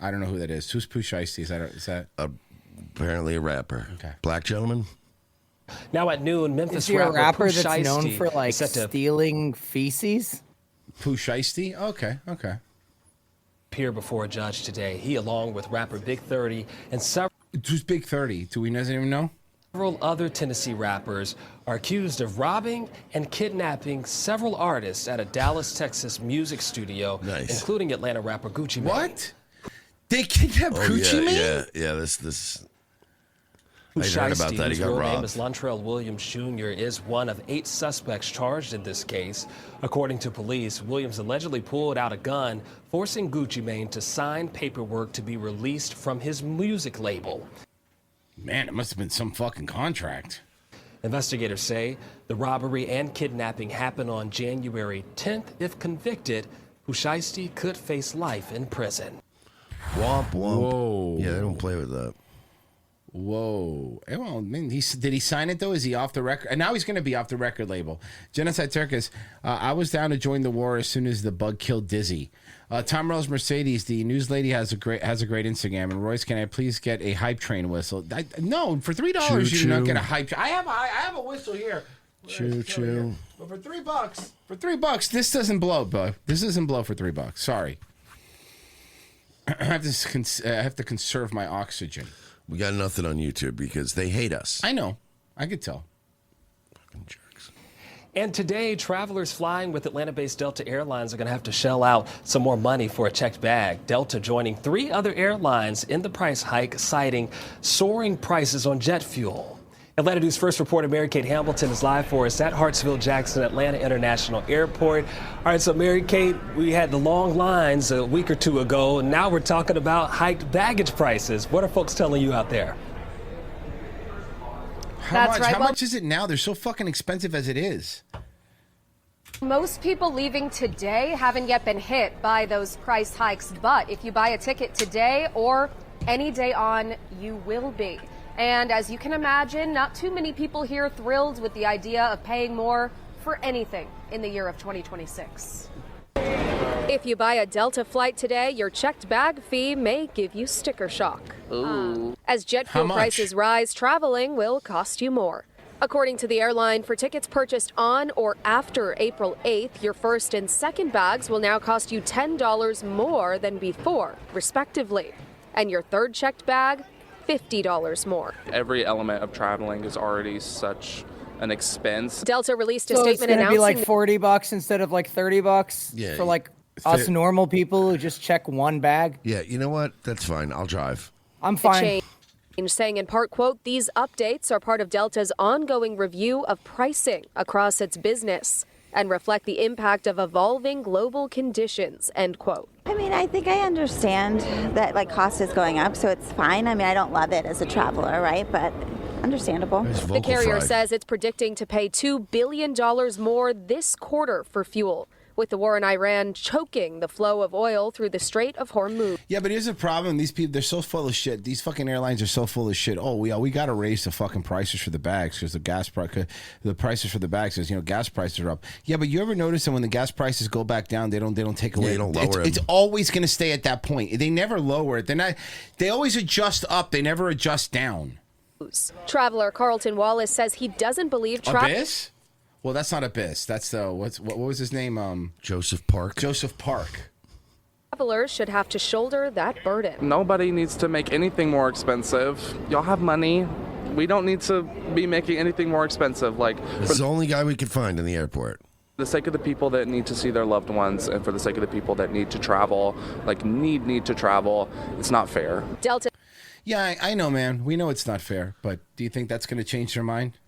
I don't know who that is. Who's Pooh Shiesty? Is that? Apparently a rapper. Okay. Black gentleman? Now at noon, Memphis Is he a rapper Pooh that's Shiesty known for, like, is set to stealing feces? Pooh Shiesty? Okay. appear before a judge today. He, along with rapper Big 30 and several... Who's Big 30? Do we even know? Several other Tennessee rappers are accused of robbing and kidnapping several artists at a Dallas, Texas music studio, including Atlanta rapper Gucci Mane. What? They kidnapped Gucci Mane? Yeah, this. Pooh I heard about Shiesty, that. He whose got real name robbed. is Lontrell Williams Jr., is one of 8 suspects charged in this case. According to police, Williams allegedly pulled out a gun, forcing Gucci Mane to sign paperwork to be released from his music label. Man, it must have been some fucking contract. Investigators say the robbery and kidnapping happened on January 10th. If convicted, Pooh Shiesty could face life in prison. Womp womp. Whoa. Yeah, they don't play with that. Whoa. Well, man, did he sign it, though? Is he off the record? And now he's going to be off the record label. Genocide Turkus, I was down to join the war as soon as the bug killed Dizzy. Tom Rose Mercedes, the news lady, has a great Instagram. And Royce, can I please get a hype train whistle? No, for $3 you do not get a hype train. I have a whistle here. Choo choo. But for $3, this doesn't blow, bro. This doesn't blow for $3. Sorry. I have to conserve my oxygen. We got nothing on YouTube because they hate us. I know. I could tell. Fucking jerks. And today, travelers flying with Atlanta-based Delta Airlines are going to have to shell out some more money for a checked bag. Delta joining 3 other airlines in the price hike, citing soaring prices on jet fuel. Atlanta News First reporter Mary-Kate Hamilton is live for us at Hartsfield-Jackson Atlanta International Airport. All right, so Mary-Kate, we had the long lines a week or 2 ago, and now we're talking about hiked baggage prices. What are folks telling you out there? How much is it now? They're so fucking expensive as it is. Most people leaving today haven't yet been hit by those price hikes, but if you buy a ticket today or any day on, you will be. And as you can imagine, not too many people here thrilled with the idea of paying more for anything in the year of 2026. If you buy a Delta flight today, your checked bag fee may give you sticker shock. Ooh. As jet fuel prices rise, traveling will cost you more. According to the airline, for tickets purchased on or after April 8th, your first and second bags will now cost you $10 more than before, respectively. And your third checked bag, $50 more. Every element of traveling is already such an expense. Delta released a So statement it's gonna announcing be like $40 instead of like $30 for like us normal people who just check one bag. Yeah, you know what? That's fine. I'll drive. I'm fine. Saying in part, quote, these updates are part of Delta's ongoing review of pricing across its business and reflect the impact of evolving global conditions, end quote. I mean, I think I understand that like cost is going up, so it's fine. I mean, I don't love it as a traveler, right? But understandable. The carrier says it's predicting to pay $2 billion more this quarter for fuel, with the war in Iran choking the flow of oil through the Strait of Hormuz. Yeah, but here's the problem. These people, they're so full of shit. These fucking airlines are so full of shit. Oh, we got to raise the fucking prices for the bags because the prices for the bags because, gas prices are up. Yeah, but you ever notice that when the gas prices go back down, they don't take away. They don't lower It's always going to stay at that point. They never lower it. They always adjust up. They never adjust down. Traveler Carlton Wallace says he doesn't believe Abyss? Well, that's not Abyss. That's what was his name? Joseph Park. Joseph Park. Travelers should have to shoulder that burden. Nobody needs to make anything more expensive. Y'all have money. We don't need to be making anything more expensive. It's the only guy we could find in the airport. For the sake of the people that need to see their loved ones and for the sake of the people that need to travel, need to travel, it's not fair. Delta. Yeah, I know, man. We know it's not fair, but do you think that's going to change their mind?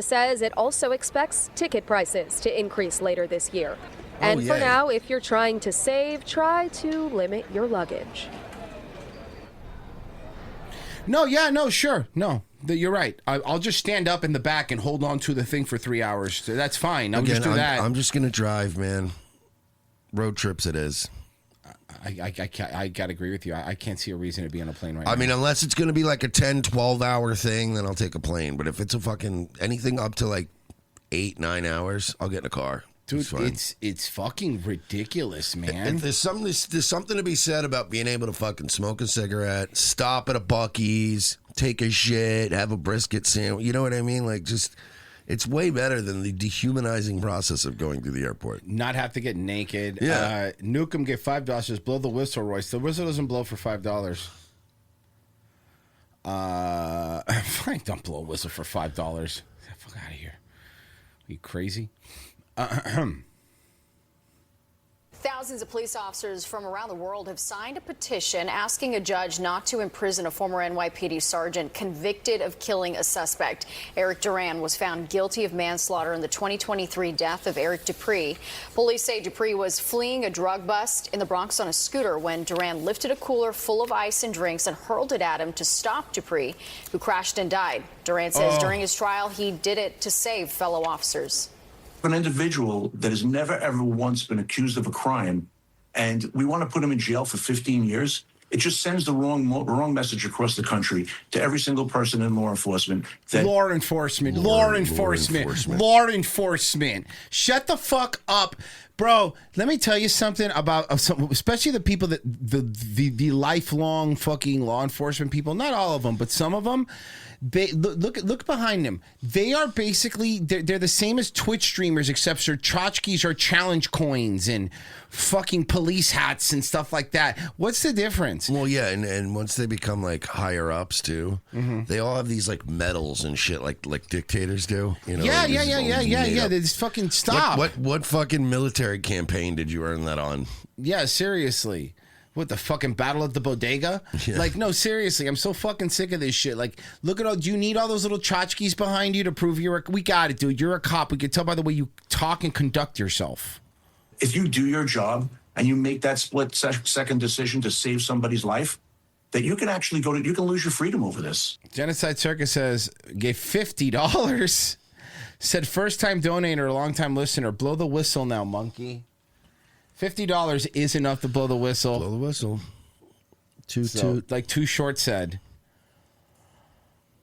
Says it also expects ticket prices to increase later this year. And for yay. now, if you're trying to save, try to limit your luggage. No, sure. No, you're right. I'll just stand up in the back and hold on to the thing for 3 hours. So that's fine. I'll just do that. I'm just going to drive, man. Road trips it is. I got to agree with you. I can't see a reason to be on a plane right now. I mean, unless it's going to be like a 10, 12-hour thing, then I'll take a plane. But if it's a fucking anything up to 8, 9 hours, I'll get in a car. Dude, it's fucking ridiculous, man. There's something to be said about being able to fucking smoke a cigarette, stop at a Buc-ee's, take a shit, have a brisket sandwich. You know what I mean? It's way better than the dehumanizing process of going through the airport. Not have to get naked. Yeah. Nukem get $5. Just blow the whistle, Royce. The whistle doesn't blow for $5. Fine, don't blow a whistle for $5. Get the fuck out of here. Are you crazy? Thousands of police officers from around the world have signed a petition asking a judge not to imprison a former NYPD sergeant convicted of killing a suspect. Eric Duran was found guilty of manslaughter in the 2023 death of Eric Dupree. Police say Dupree was fleeing a drug bust in the Bronx on a scooter when Duran lifted a cooler full of ice and drinks and hurled it at him to stop Dupree, who crashed and died. Duran says during his trial he did it to save fellow officers. An individual that has never, ever once been accused of a crime, and we want to put him in jail for 15 years, it just sends the wrong message across the country to every single person in law enforcement. Law enforcement. Shut the fuck up. Bro, let me tell you something about, especially the people that, the lifelong fucking law enforcement people, not all of them, but some of them, they look behind them. They are basically they're the same as Twitch streamers, except their tchotchkes are challenge coins and fucking police hats and stuff like that. What's the difference? Well, yeah, and once they become higher ups too, they all have these medals and shit like dictators do. Yeah. They just fucking stop. What fucking military campaign did you earn that on? Yeah, seriously. What, the fucking battle at the bodega? Yeah. No, seriously, I'm so fucking sick of this shit. Look at do you need all those little tchotchkes behind you to prove we got it, dude. You're a cop. We can tell by the way you talk and conduct yourself. If you do your job and you make that split-second decision to save somebody's life, that you can actually you can lose your freedom over this. Genocide Circus says, gave $50. Said first-time donator, long-time listener, blow the whistle now, monkey. $50 is enough to blow the whistle. Blow the whistle. Like Too Short said.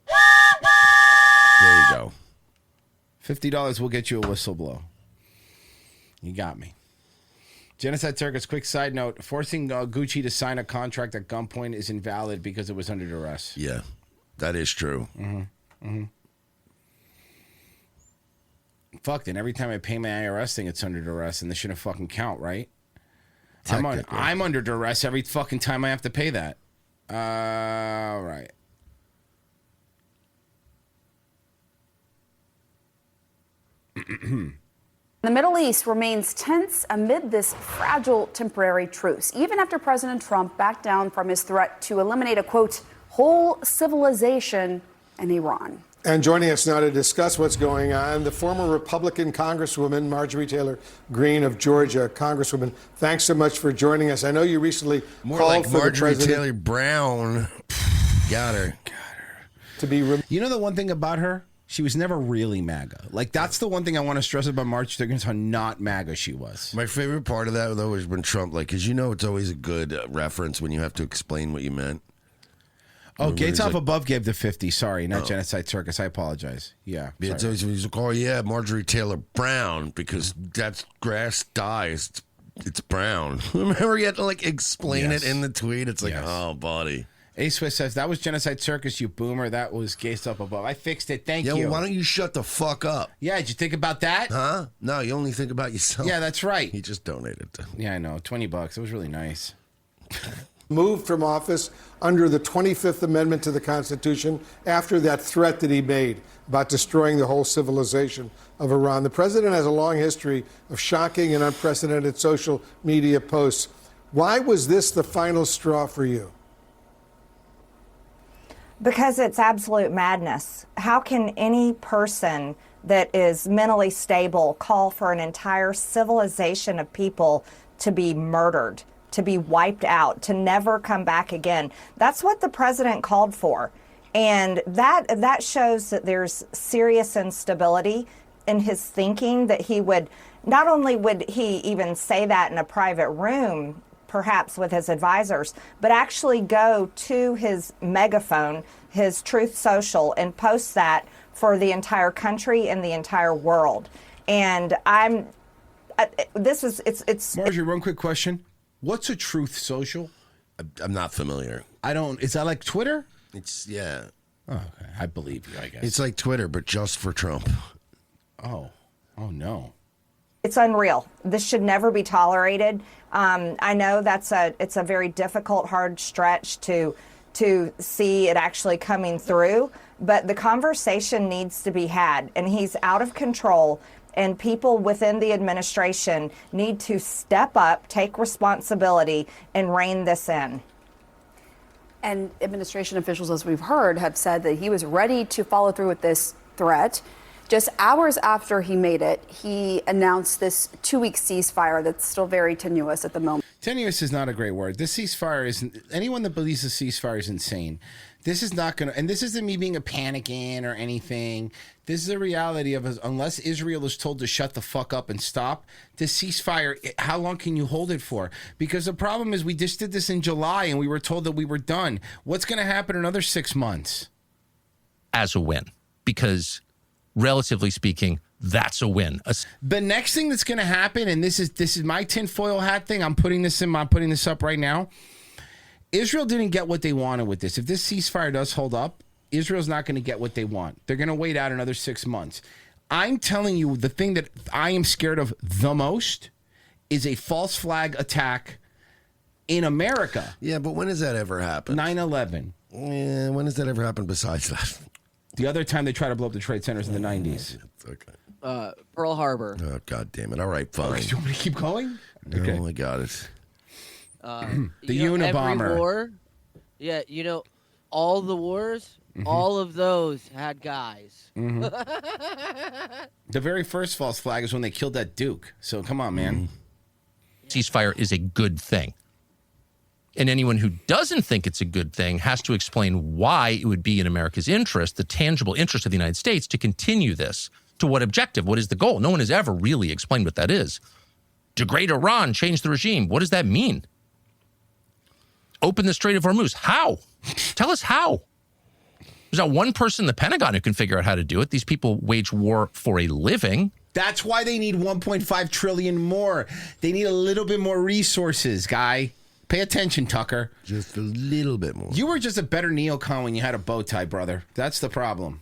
There you go. $50 will get you a whistle blow. You got me. Genocide Circus, quick side note. Forcing Gucci to sign a contract at gunpoint is invalid because it was under duress. Yeah, that is true. Fuck, then every time I pay my IRS thing, it's under duress, and this shouldn't fucking count, right? I'm under duress every fucking time I have to pay that. All right. The Middle East remains tense amid this fragile temporary truce, even after President Trump backed down from his threat to eliminate a, quote, whole civilization in Iran. And joining us now to discuss what's going on, the former Republican Congresswoman Marjorie Taylor Greene of Georgia. Congresswoman, thanks so much for joining us. I know you recently called for Marjorie the president. Taylor Brown. Got her. You know the one thing about her? She was never really MAGA. Like, that's the one thing I want to stress about Marjorie Taylor Greene is how not MAGA she was. My favorite part of that, though, is when Trump, like, because it's always a good reference when you have to explain what you meant. Oh, Gates Off Above gave the 50. Sorry, not Genocide Circus. I apologize. Yeah. It's always he's like, Marjorie Taylor Brown, because that's grass dies. It's brown. Remember, you had to like explain it in the tweet. It's like, oh, buddy. A Swiss says that was Genocide Circus, you boomer. That was Gates Up Above. I fixed it. Thank you. Yeah, well, why don't you shut the fuck up? Yeah, did you think about that? Huh? No, you only think about yourself. Yeah, that's right. He just donated. Yeah, I know. $20. It was really nice. Moved from office under the 25th Amendment to the Constitution after that threat that he made about destroying the whole civilization of Iran. The president has a long history of shocking and unprecedented social media posts. Why was this the final straw for you? Because it's absolute madness. How can any person that is mentally stable call for an entire civilization of people to be murdered, to be wiped out, to never come back again? That's what the president called for. And that shows that there's serious instability in his thinking, that he would, not only would he even say that in a private room, perhaps with his advisors, but actually go to his megaphone, his Truth Social, and post that for the entire country and the entire world. And it's Marjorie, one quick question. What's a Truth Social? I'm not familiar. Is that like Twitter? Yeah. Oh, okay. I believe you, I guess. It's like Twitter, but just for Trump. Oh no. It's unreal. This should never be tolerated. I know it's a very difficult, hard stretch to see it actually coming through, but the conversation needs to be had, and he's out of control, and people within the administration need to step up, take responsibility, and rein this in. And administration officials, as we've heard, have said that he was ready to follow through with this threat. Just hours after he made it, he announced this 2-week ceasefire that's still very tenuous at the moment. Tenuous is not a great word. This ceasefire isn't. Anyone that believes the ceasefire is insane. This is not going to, and this isn't me being a panic-in or anything. This is a reality of, unless Israel is told to shut the fuck up and stop, this ceasefire, how long can you hold it for? Because the problem is we just did this in July and we were told that we were done. What's going to happen in another 6 months? As a win, because relatively speaking, that's a win. The next thing that's going to happen, and this is my tinfoil hat thing. I'm putting this up right now. Israel didn't get what they wanted with this. If this ceasefire does hold up, Israel's not going to get what they want. They're going to wait out another 6 months. I'm telling you, the thing that I am scared of the most is a false flag attack in America. Yeah, but when has that ever happened? 9/11. Yeah, when has that ever happened besides that? The other time they tried to blow up the trade centers in the 90s. Okay. Pearl Harbor. Oh, God damn it. All right, fine. Do you want me to keep going? Okay. Oh, I got it. The Unabomber. Unabomber. Every war, all the wars, all of those had guys. Mm-hmm. The very first false flag is when they killed that Duke. So come on, man. Ceasefire is a good thing. And anyone who doesn't think it's a good thing has to explain why it would be in America's interest, the tangible interest of the United States, to continue this. To what objective? What is the goal? No one has ever really explained what that is. Degrade Iran, change the regime. What does that mean? Open the Strait of Hormuz. How? Tell us how. There's not one person in the Pentagon who can figure out how to do it. These people wage war for a living. That's why they need 1.5 trillion more. They need a little bit more resources, guy. Pay attention, Tucker. Just a little bit more. You were just a better neocon when you had a bow tie, brother. That's the problem.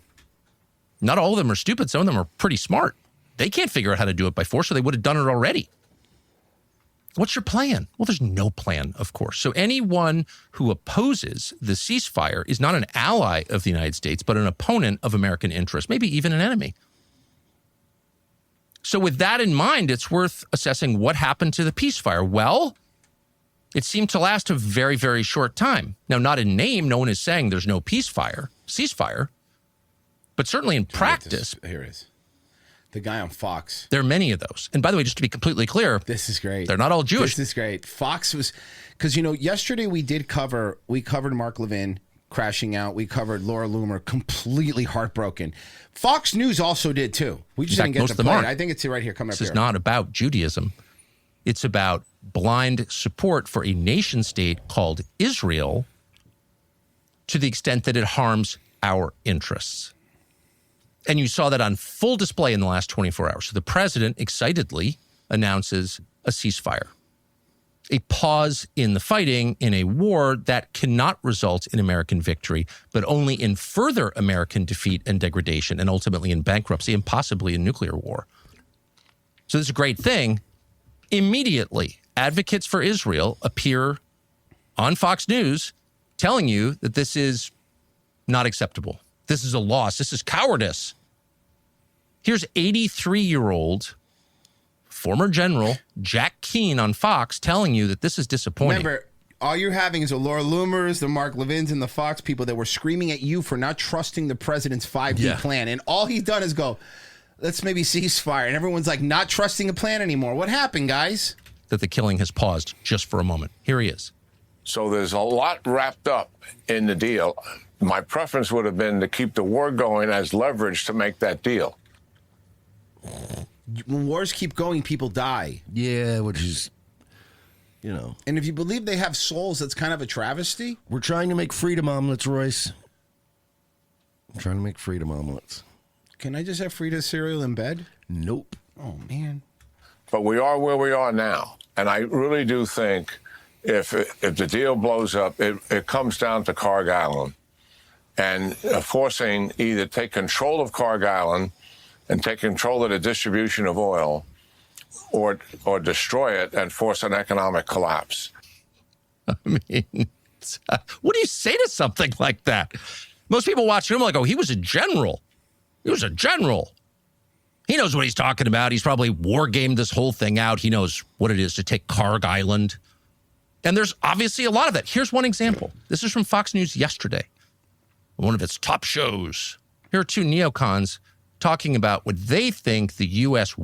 Not all of them are stupid. Some of them are pretty smart. They can't figure out how to do it by force, so they would have done it already. What's your plan? Well, there's no plan, of course. So anyone who opposes the ceasefire is not an ally of the United States, but an opponent of American interests, maybe even an enemy. So with that in mind, it's worth assessing what happened to the peacefire. Well, it seemed to last a very, very short time. Now, not in name, no one is saying there's no ceasefire, but certainly in practice. Here it is. The guy on Fox. There are many of those. And by the way, just to be completely clear, this is great. They're not all Jewish. This is great. Fox was, because, yesterday we covered Mark Levin crashing out. We covered Laura Loomer, completely heartbroken. Fox News also did too. We just didn't get to play it. I think it's right here coming up here. This is not about Judaism. It's about blind support for a nation state called Israel to the extent that it harms our interests. And you saw that on full display in the last 24 hours. So the president excitedly announces a ceasefire, a pause in the fighting in a war that cannot result in American victory, but only in further American defeat and degradation, and ultimately in bankruptcy and possibly in nuclear war. So this is a great thing. Immediately, advocates for Israel appear on Fox News telling you that this is not acceptable. This is a loss. This is cowardice. Here's 83-year-old former general Jack Keane on Fox telling you that this is disappointing. Remember, all you're having is the Laura Loomers, the Mark Levins, and the Fox people that were screaming at you for not trusting the president's 5D plan. And all he's done is go, let's maybe ceasefire. And everyone's like, not trusting a plan anymore. What happened, guys? That the killing has paused just for a moment. Here he is. So there's a lot wrapped up in the deal. My preference would have been to keep the war going as leverage to make that deal. When wars keep going, people die. Yeah, which is, And if you believe they have souls, that's kind of a travesty. We're trying to make freedom omelets, Royce. I'm trying to make freedom omelets. Can I just have Frida cereal in bed? Nope. Oh, man. But we are where we are now. And I really do think if the deal blows up, it comes down to Carg Island and forcing either take control of Carg Island and take control of the distribution of oil or destroy it and force an economic collapse. I mean, what do you say to something like that? Most people watching him are like, oh, he was a general. He was a general. He knows what he's talking about. He's probably war gamed this whole thing out. He knows what it is to take Carg Island. And there's obviously a lot of that. Here's one example. This is from Fox News yesterday, one of its top shows. Here are two neocons talking about what they think the U.S.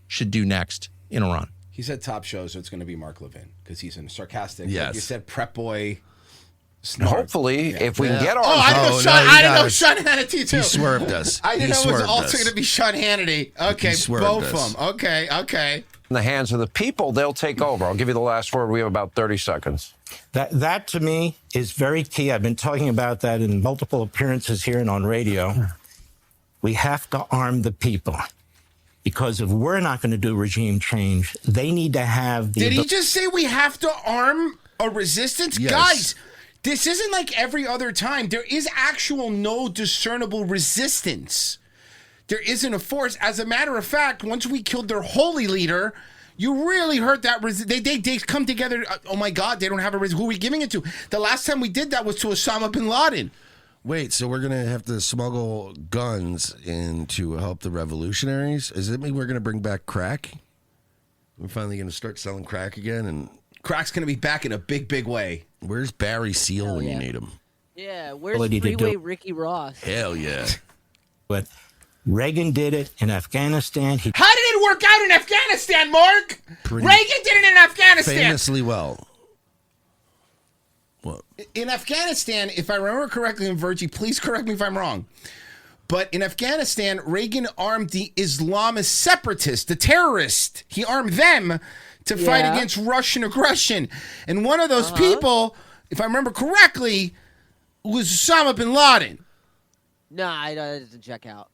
should do next in Iran. He said top show, so it's going to be Mark Levin because he's a sarcastic. Yes. Like you said, prep boy. Hopefully, if we get our... I didn't know Sean Hannity, too. He swerved us. I didn't know it was also going to be Sean Hannity. Okay, both of them. Okay. In the hands of the people, they'll take over. I'll give you the last word. We have about 30 seconds. That to me is very key. I've been talking about that in multiple appearances here and on radio. We have to arm the people. Because if we're not going to do regime change, they need to have the... Did he just say we have to arm a resistance? Yes. Guys, this isn't like every other time. There is actual no discernible resistance. There isn't a force. As a matter of fact, once we killed their holy leader, you really hurt that. They come together. Oh my God, they don't have a resistance. Who are we giving it to? The last time we did that was to Osama bin Laden. Wait, so we're going to have to smuggle guns in to help the revolutionaries? Does it mean we're going to bring back crack? We're finally going to start selling crack again? And crack's going to be back in a big, big way. Where's Barry Seal when you need him? Yeah, where's Freeway Ricky Ross? Hell yeah. But Reagan did it in Afghanistan. How did it work out in Afghanistan, Mark? Reagan did it in Afghanistan. Famously well. What? In Afghanistan, if I remember correctly, and Virgie, please correct me if I'm wrong, but in Afghanistan, Reagan armed the Islamist separatists, the terrorists. He armed them to fight against Russian aggression. And one of those people, if I remember correctly, was Osama bin Laden. Nah, that doesn't check out.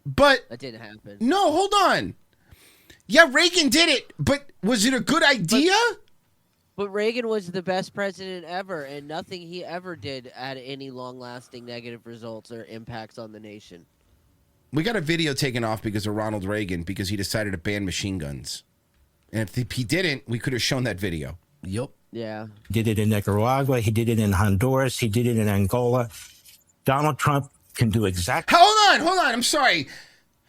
But that didn't happen. No, hold on. Yeah, Reagan did it, but was it a good idea? But Reagan was the best president ever, and nothing he ever did had any long-lasting negative results or impacts on the nation. We got a video taken off because of Ronald Reagan because he decided to ban machine guns. And if he didn't, we could have shown that video. Yep. Yeah. He did it in Nicaragua. He did it in Honduras. He did it in Angola. Donald Trump can do exactly... Hold on. I'm sorry.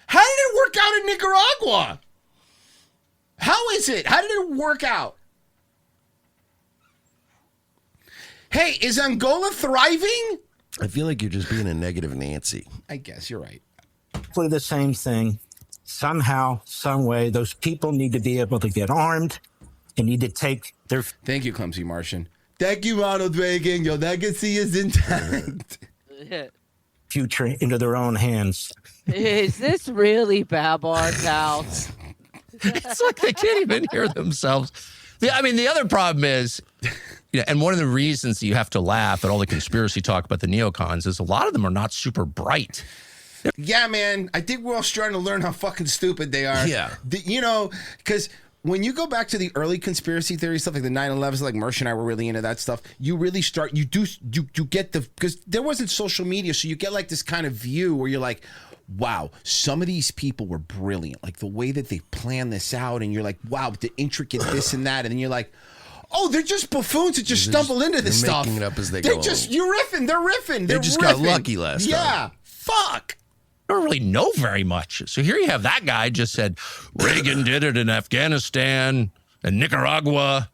How did it work out in Nicaragua? How is it? How did it work out? Hey, is Angola thriving? I feel like you're just being a negative Nancy. I guess you're right. Exactly the same thing. Somehow, some way, those people need to be able to get armed and need to take their... Thank you, Clumsy Martian. Thank you, Ronald Reagan. Your legacy is intact. Future into their own hands. Is this really Babar's house? It's like they can't even hear themselves. I mean, the other problem is, and one of the reasons that you have to laugh at all the conspiracy talk about the neocons is a lot of them are not super bright. Yeah, man. I think we're all starting to learn how fucking stupid they are. Yeah. Because when you go back to the early conspiracy theory stuff, like the 9/11s, like Mersh and I were really into that stuff, you really start, you get because there wasn't social media, so you get like this kind of view where you're like, wow, some of these people were brilliant. Like the way that they planned this out, and you're like, wow, the intricate this and that, and then you're like, oh, they're just buffoons that just stumble into this they're stuff. making it up as they They're go just, along. they're riffing. They just got lucky last time. Yeah, fuck. I don't really know very much. So here you have that guy just said Reagan did it in Afghanistan and Nicaragua.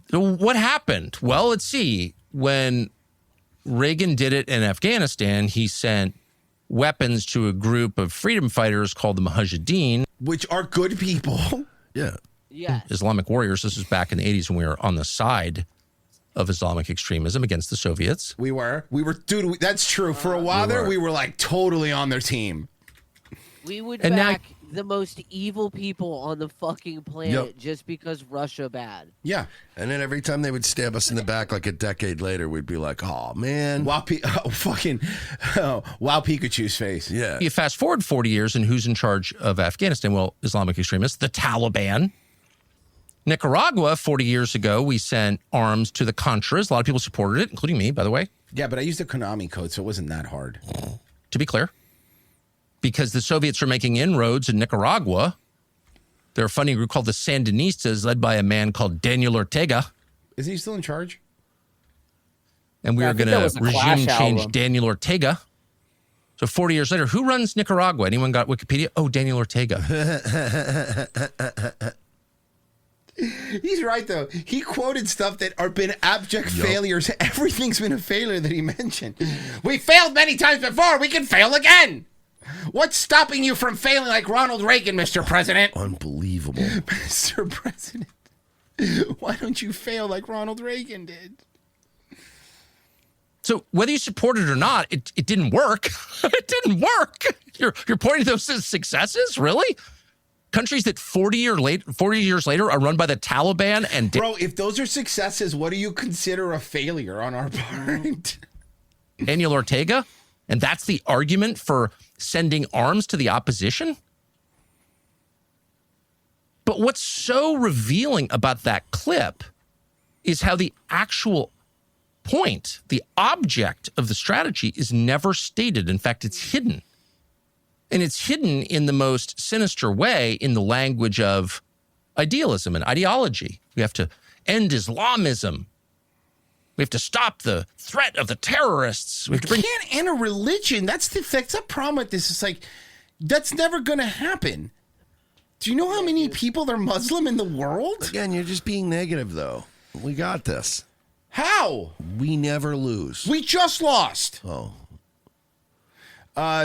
So what happened? Well, let's see. When Reagan did it in Afghanistan, he sent weapons to a group of freedom fighters called the Mujahideen, which are good people. Yeah. Yeah. Islamic warriors. This was back in the 80s when we were on the side of Islamic extremism against the Soviets. We were, dude, that's true. For a while we were like totally on their team. We would And now- back the most evil people on the fucking planet just because Russia bad. Yeah. And then every time they would stab us in the back, like a decade later, we'd be like, oh, man. Wow, wow, Pikachu's face. Yeah. You fast forward 40 years, and who's in charge of Afghanistan? Well, Islamic extremists, the Taliban. Nicaragua, 40 years ago, we sent arms to the Contras. A lot of people supported it, including me, by the way. Yeah, but I used the Konami code, so it wasn't that hard. To be clear, because the Soviets are making inroads in Nicaragua. They're a funding group called the Sandinistas, led by a man called Daniel Ortega. Isn't he still in charge? And we Yeah, I are think going that was to a Clash regime change album. Daniel Ortega. So 40 years later, who runs Nicaragua? Anyone got Wikipedia? Oh, Daniel Ortega. He's right, though. He quoted stuff that are been abject failures. Everything's been a failure that he mentioned. We failed many times before. We can fail again. What's stopping you from failing like Ronald Reagan, Mr. President? Unbelievable. Mr. President, why don't you fail like Ronald Reagan did? So whether you support it or not, it didn't work. It didn't work. You're pointing to those as successes? Really? Countries that 40 years later are run by the Taliban and... Bro, if those are successes, what do you consider a failure on our part? Daniel Ortega? And that's the argument for sending arms to the opposition? But what's so revealing about that clip is how the actual point, the object of the strategy is never stated. In fact, it's hidden. And it's hidden in the most sinister way in the language of idealism and ideology. We have to end Islamism. We have to stop the threat of the terrorists. We have to bring... can't end a religion. That's the problem with this. It's like, that's never going to happen. Do you know how many people are Muslim in the world? Again, you're just being negative, though. We got this. How? We never lose. We just lost. Oh.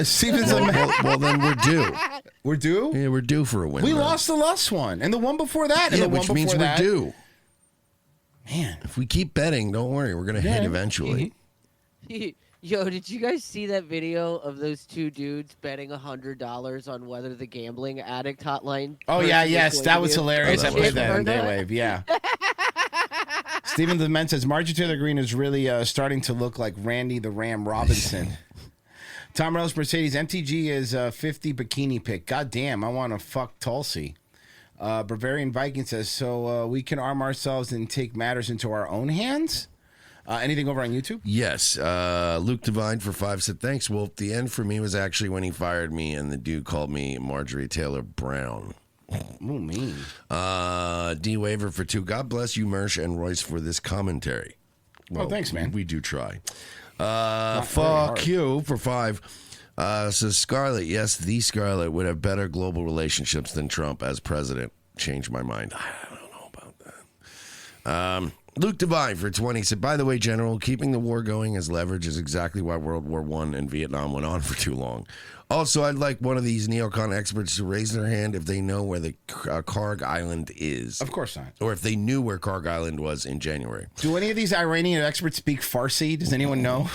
Stevens. Well, then we're due. We're due? Yeah, we're due for a win. We man. lost the last one, and the one before that, and Yeah, the one which before means that. we're due. Man. If we keep betting, don't worry. We're going to hit eventually. Yo, did you guys see that video of those two dudes betting $100 on whether the gambling addict hotline? Oh, yeah, person yes. going That to was be- hilarious. I Did played you that on heard that? Daywave, yeah. Stephen Dement says, Marjorie Taylor Greene is really starting to look like Randy the Ram Robinson. Tom Morellis Mercedes, MTG is 50 bikini pick. God damn, I want to fuck Tulsi. Bavarian Viking says, so we can arm ourselves and take matters into our own hands? Anything over on YouTube? Yes. Luke Devine for 5 said, thanks, Wolf. The end for me was actually when he fired me and the dude called me Marjorie Taylor Brown. Ooh, mean. D Waver for 2. God bless you, Mersh and Royce, for this commentary. Oh, thanks, man. We do try. very Fuck hard. you for 5. Says Scarlett, yes, the Scarlett would have better global relationships than Trump as president. Changed my mind. I don't know about Luke Devine for 20 said, by the way, General, keeping the war going as leverage is exactly why World War I and Vietnam went on for too long. Also, I'd like one of these neocon experts to raise their hand if they know where the Karg Island is. Of course not. Or if they knew where Karg Island was in January. Do any of these Iranian experts speak Farsi? Does anyone know?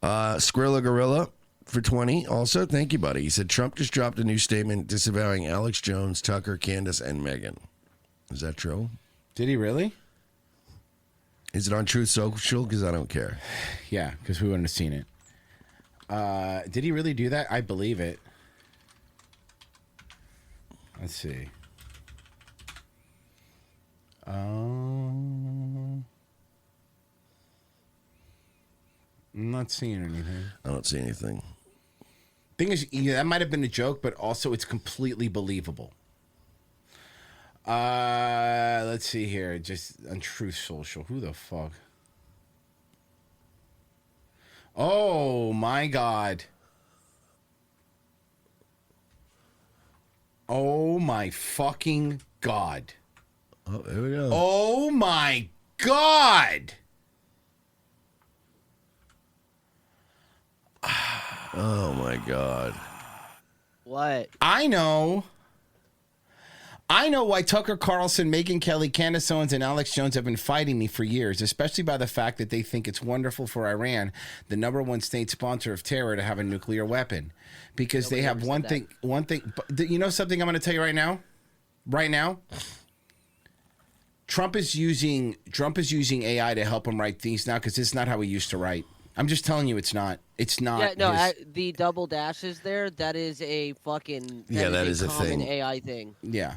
Skrilla Gorilla for 20 also. Thank you, buddy. He said, Trump just dropped a new statement disavowing Alex Jones, Tucker, Candace, and Meghan. Is that true? Did he really? Is it on Truth Social? Because I don't care. Yeah, because we wouldn't have seen it. Did he really do that? I believe it. Let's see. I'm not seeing anything. I don't see anything. Thing is, yeah, that might have been a joke, but also it's completely believable. Let's see here. Just on Truth Social. Who the fuck? Oh my God. Oh my fucking God. Oh, there we go. Oh my God. Oh my God. What? I know why Tucker Carlson, Megyn Kelly, Candace Owens, and Alex Jones have been fighting me for years, especially by the fact that they think it's wonderful for Iran, the number one state sponsor of terror, to have a nuclear weapon. Because they have one thing. You know something I'm going to tell you right now? Right now? Trump is using AI to help him write things now because it's not how he used to write. I'm just telling you, it's not. It's not. Yeah, no, the double dashes there, that is a fucking... That is a common thing. AI thing. Yeah.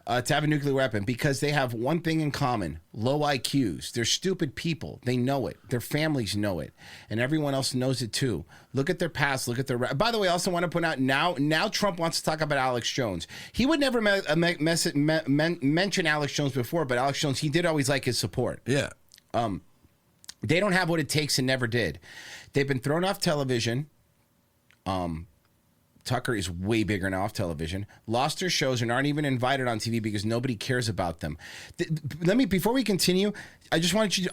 To have a nuclear weapon, because they have one thing in common: low IQs. They're stupid people. They know it. Their families know it, and everyone else knows it too. Look at their past. Look at their. By the way, I also want to point out now Trump wants to talk about Alex Jones. He would never mention Alex Jones before, but Alex Jones, he did always like his support. Yeah. They don't have what it takes and never did. They've been thrown off television. Tucker is way bigger now off television. Lost their shows and aren't even invited on TV because nobody cares about them. Before we continue, I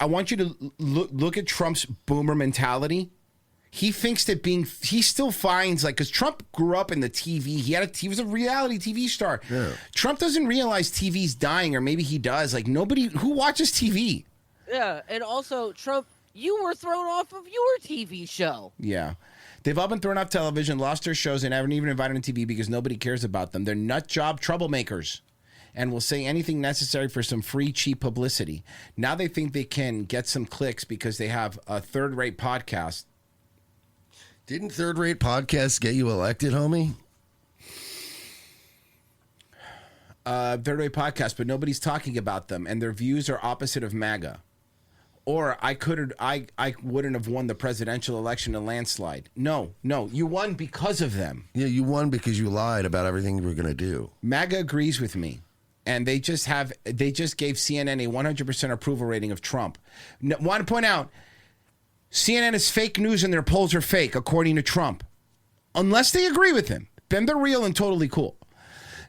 want you to look at Trump's boomer mentality. He thinks that he still finds, like, because Trump grew up in the TV. He was a reality TV star. Yeah. Trump doesn't realize TV's dying, or maybe he does. Like, who watches TV? Yeah, and also, Trump, you were thrown off of your TV show. Yeah. They've all been thrown off television, lost their shows, and haven't even invited on TV because nobody cares about them. They're nut job troublemakers and will say anything necessary for some free, cheap publicity. Now they think they can get some clicks because they have a third-rate podcast. Didn't third-rate podcasts get you elected, homie? Third-rate podcast, but nobody's talking about them, and their views are opposite of MAGA. Or I wouldn't have won the presidential election in a landslide. No, you won because of them. Yeah, you won because you lied about everything you were going to do. MAGA agrees with me, and they just gave CNN a 100% approval rating of Trump. Want to point out, CNN is fake news and their polls are fake, according to Trump, unless they agree with him. Then they're real and totally cool.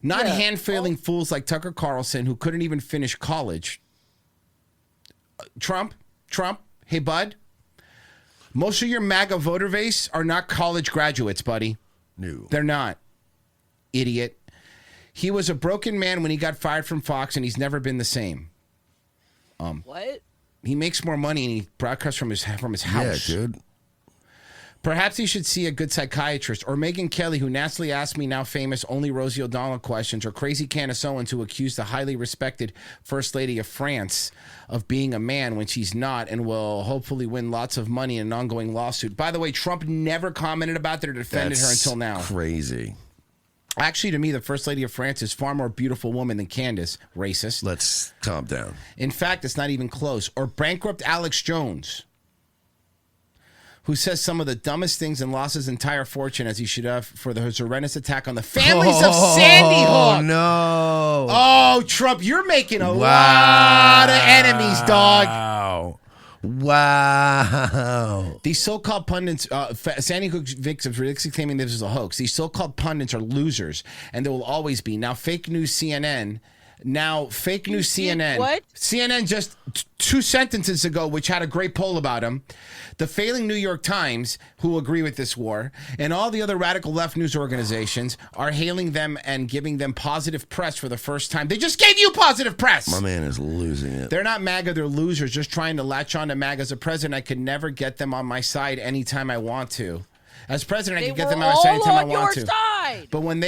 Not hand-failing fools like Tucker Carlson, who couldn't even finish college. Trump, hey, bud, most of your MAGA voter base are not college graduates, buddy. No. They're not. Idiot. He was a broken man when he got fired from Fox, and he's never been the same. What? He makes more money, and he broadcasts from his house. Yeah, dude. Perhaps he should see a good psychiatrist, or Megyn Kelly, who nastily asked me now famous only Rosie O'Donnell questions, or crazy Candace Owens, who accused the highly respected First Lady of France of being a man when she's not, and will hopefully win lots of money in an ongoing lawsuit. By the way, Trump never commented about that or defended her until now. Crazy. Actually, to me, the First Lady of France is far more beautiful woman than Candace. Racist. Let's calm down. In fact, it's not even close. Or bankrupt Alex Jones, who says some of the dumbest things and lost his entire fortune, as he should have, for his horrendous attack on the families of Sandy Hook. Oh, no. Oh, Trump, you're making a lot of enemies, dog. Wow. These so-called pundits, Sandy Hook victims, ridiculously claiming this is a hoax. These so-called pundits are losers, and they will always be. Now, fake news CNN Now, fake news CNN. What? CNN just 2 sentences ago, which had a great poll about him. The failing New York Times, who agree with this war, and all the other radical left news organizations are hailing them and giving them positive press for the first time. They just gave you positive press. My man is losing it. They're not MAGA, they're losers, just trying to latch on to MAGA. As a president, I could never get them on my side anytime I want to. As president, I could get them on my side anytime I want to. But when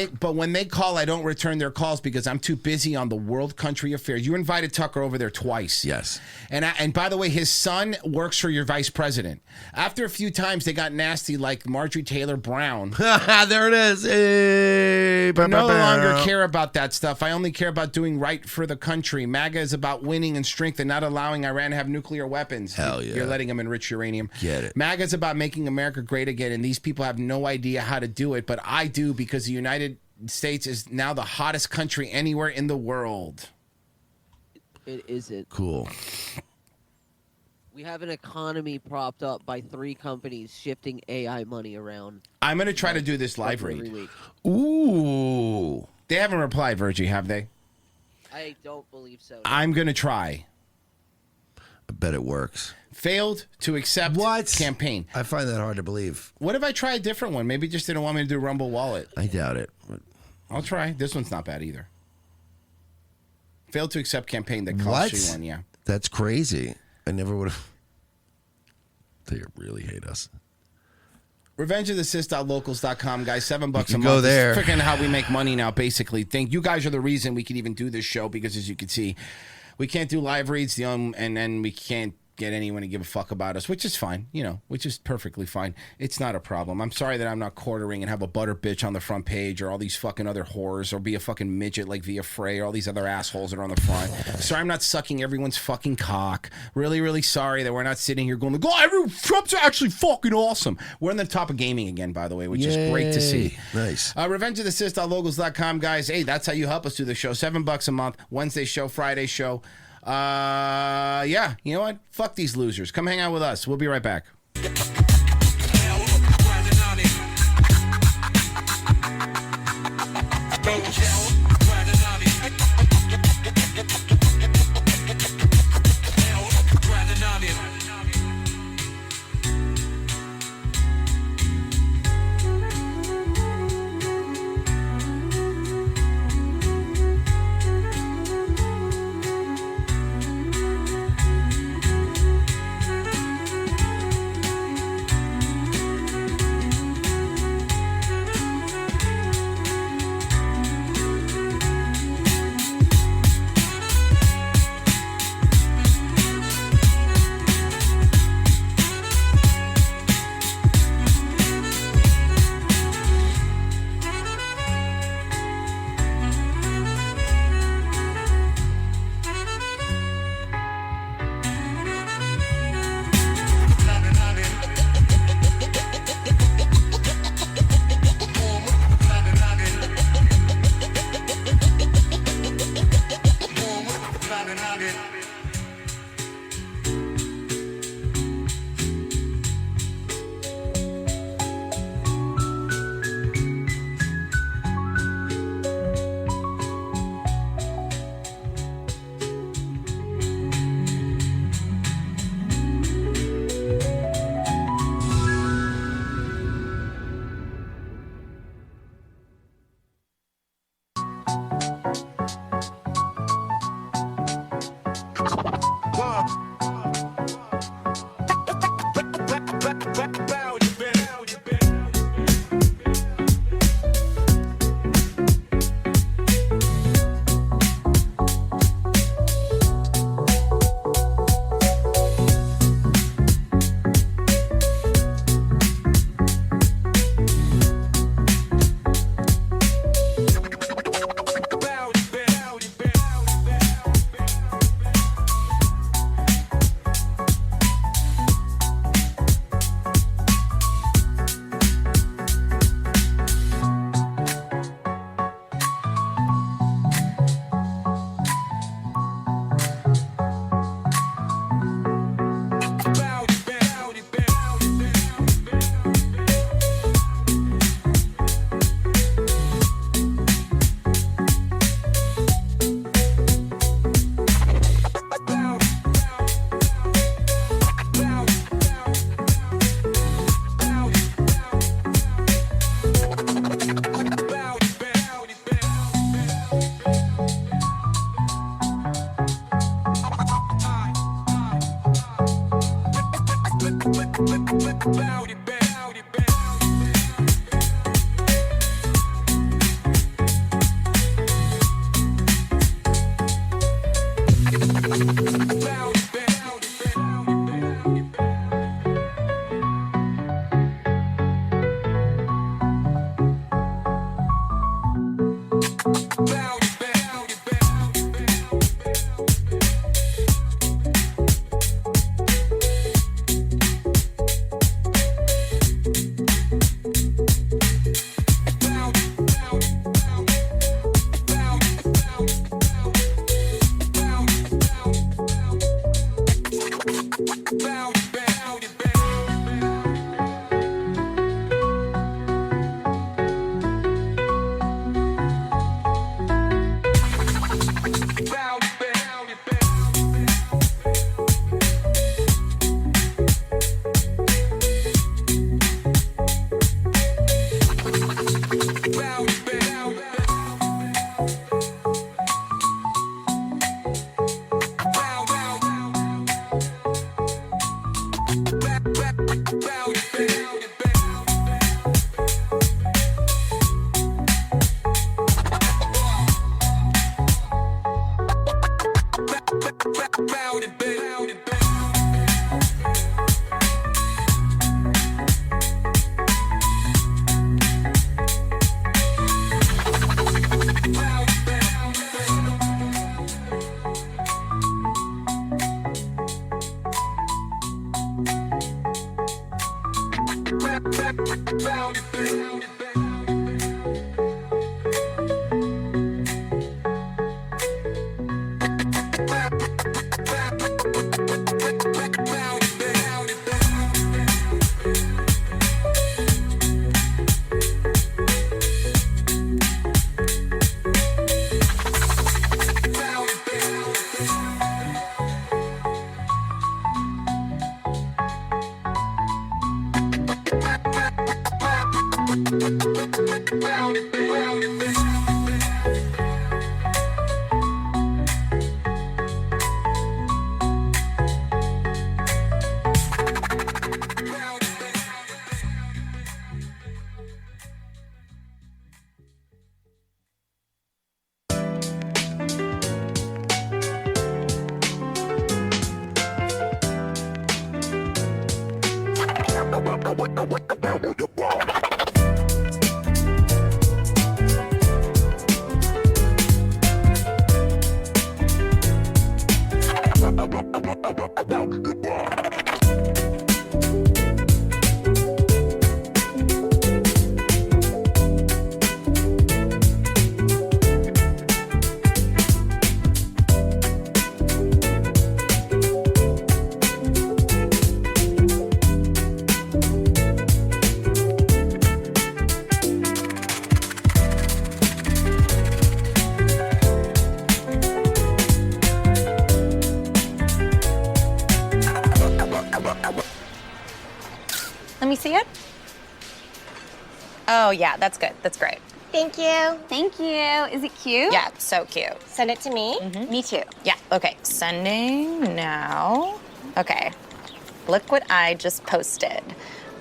they call, I don't return their calls because I'm too busy on the world country affairs. You invited Tucker over there twice. Yes. And by the way, his son works for your vice president. After a few times, they got nasty like Marjorie Taylor Brown. There it is. Hey, I no longer care about that stuff. I only care about doing right for the country. MAGA is about winning and strength and not allowing Iran to have nuclear weapons. Hell yeah. You're letting them enrich uranium. Get it. MAGA is about making America great again, and these people have no idea how to do it, but I do because the United States is now the hottest country anywhere in the world. It isn't. Cool. We have an economy propped up by 3 companies shifting AI money around. I'm going to try to do this live every read. week. Ooh. They haven't replied, Virgie, have they? I don't believe so. I'm going to try. I bet it works. Failed to accept campaign. I find that hard to believe. What if I try a different one? Maybe just didn't want me to do Rumble Wallet. I doubt it. I'll try. This one's not bad either. Failed to accept campaign that costs you one, yeah. That's crazy. I never would have. They really hate us. RevengeOfTheSys.locals.com, guys. $7 a month. Go there. It's freaking how we make money now, basically. You guys are the reason we can even do this show because, as you can see, we can't do live reads, and then we can't get anyone to give a fuck about us, which is fine, which is perfectly fine. It's not a problem. I'm sorry that I'm not quartering and have a butter bitch on the front page or all these fucking other whores or be a fucking midget like Via Frey or all these other assholes that are on the front. Sorry I'm not sucking everyone's fucking cock. Really, really sorry that we're not sitting here going, Trump's actually fucking awesome. We're on the top of gaming again, by the way, which is great to see. Nice. RevengeOfTheSys.locals.com, guys. Hey, that's how you help us do the show. $7 a month. Wednesday show, Friday show. Yeah, you know what? Fuck these losers. Come hang out with us. We'll be right back. Let me see it. Oh, yeah, that's good. That's great. Thank you. Thank you. Is it cute? Yeah, so cute. Send it to me. Me too. Yeah, okay. Sending now. Okay. Look what I just posted.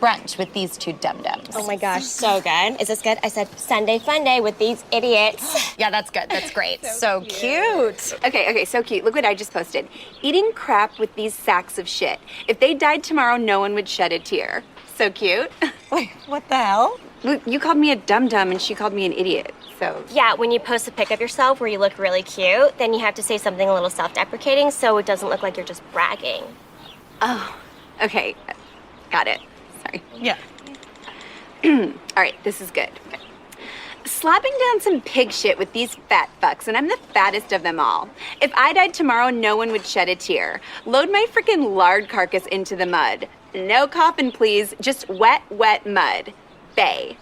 Brunch with these two dum-dums. Oh my gosh, so good. Is this good? I said Sunday fun day with these idiots. Yeah, that's good. That's great. so cute. Okay, so cute. Look what I just posted. Eating crap with these sacks of shit. If they died tomorrow, no one would shed a tear. So cute. Wait, what the hell? You called me a dum-dum and she called me an idiot, so. Yeah, when you post a pic of yourself where you look really cute, then you have to say something a little self-deprecating so it doesn't look like you're just bragging. Oh, okay. Got it. Sorry. Yeah. All right, this is good. Okay. Slapping down some pig shit with these fat fucks, and I'm the fattest of them all. If I died tomorrow, no one would shed a tear. Load my freaking lard carcass into the mud. No coffin, please. Just wet, wet mud. Bay.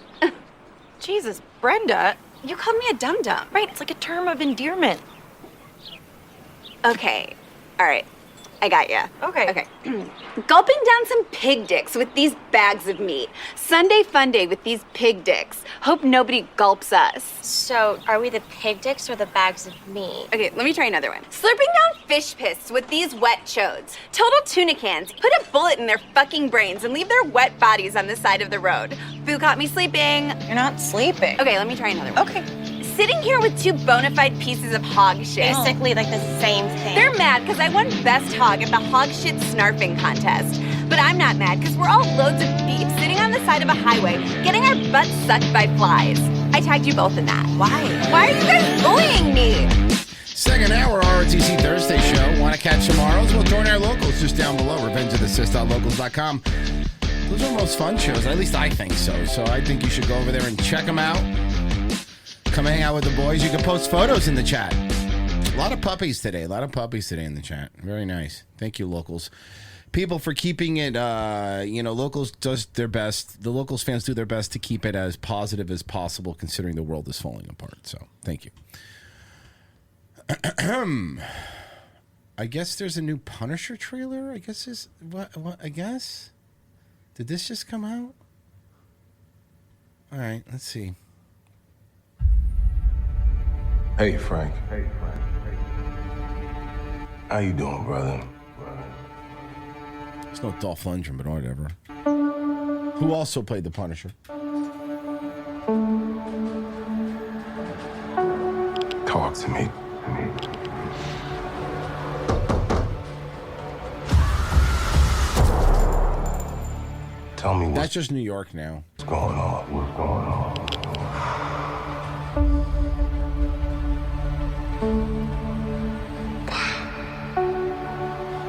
Jesus, Brenda, you called me a dum-dum. Right, it's like a term of endearment. Okay, all right. I got ya. Okay. Gulping down some pig dicks with these bags of meat. Sunday fun day with these pig dicks. Hope nobody gulps us. So, are we the pig dicks or the bags of meat? Okay, let me try another one. Slurping down fish piss with these wet chodes. Total tuna cans. Put a bullet in their fucking brains and leave their wet bodies on the side of the road. Boo caught me sleeping. You're not sleeping. Okay, let me try another one. Okay. Sitting here with two bona fide pieces of hog shit. Basically like the same thing. They're mad because I won best hog at the hog shit snarfing contest. But I'm not mad because we're all loads of beef sitting on the side of a highway getting our butts sucked by flies. I tagged you both in that. Why? Why are you guys bullying me? Second hour ROTC Thursday show. Want to catch tomorrow's? Well, join our locals just down below. RevengeOfTheSys.locals.com. Those are the most fun shows. At least I think so. So I think you should go over there and check them out. Come hang out with the boys. You can post photos in the chat. A lot of puppies today. In the chat. Very nice. Thank you, locals. People for keeping it, locals does their best. The locals fans do their best to keep it as positive as possible considering the world is falling apart. So thank you. I guess there's a new Punisher trailer. I guess is what I guess. Did this just come out? All right, let's see. Hey, Frank. How you doing, brother? It's no Dolph Lundgren, but whatever. Who also played the Punisher? Talk to me. Tell me That's just New York now. What's going on?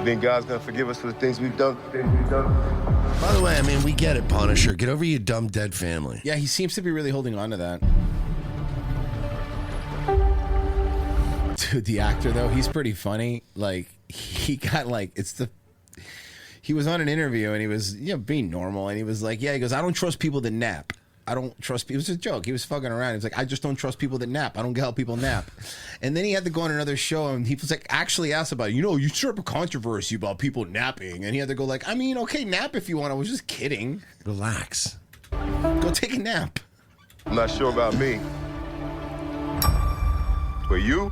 Think God's gonna forgive us for the things we've done? By the way, I mean, we get it, Punisher. Get over your dumb dead family. Yeah, he seems to be really holding on to that. Dude, the actor though, he's pretty funny. Like he got he was on an interview and he was being normal and he was like, he goes, I don't trust people that nap. I don't trust people. It was a joke. He was fucking around. He was like, I just don't trust people that nap. I don't get how people nap. And then he had to go on another show and he was like, actually asked about, you stir up a controversy about people napping. And he had to go like, I mean, okay, nap if you want. I was just kidding. Relax. Go take a nap. I'm not sure about me. But you?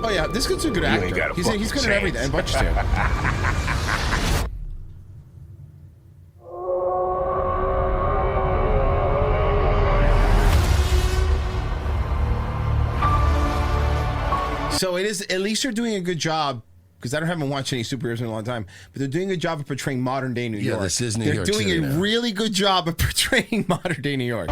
Oh yeah, this kid's a good actor. ain't got a He's fucking good at everything. And Butch too. So it is. At least they're doing a good job because I haven't watched any superheroes in a long time. But they're doing a good job of portraying modern day New York. Yeah, this is New York. York They're doing City a now. really good job of portraying modern day New York.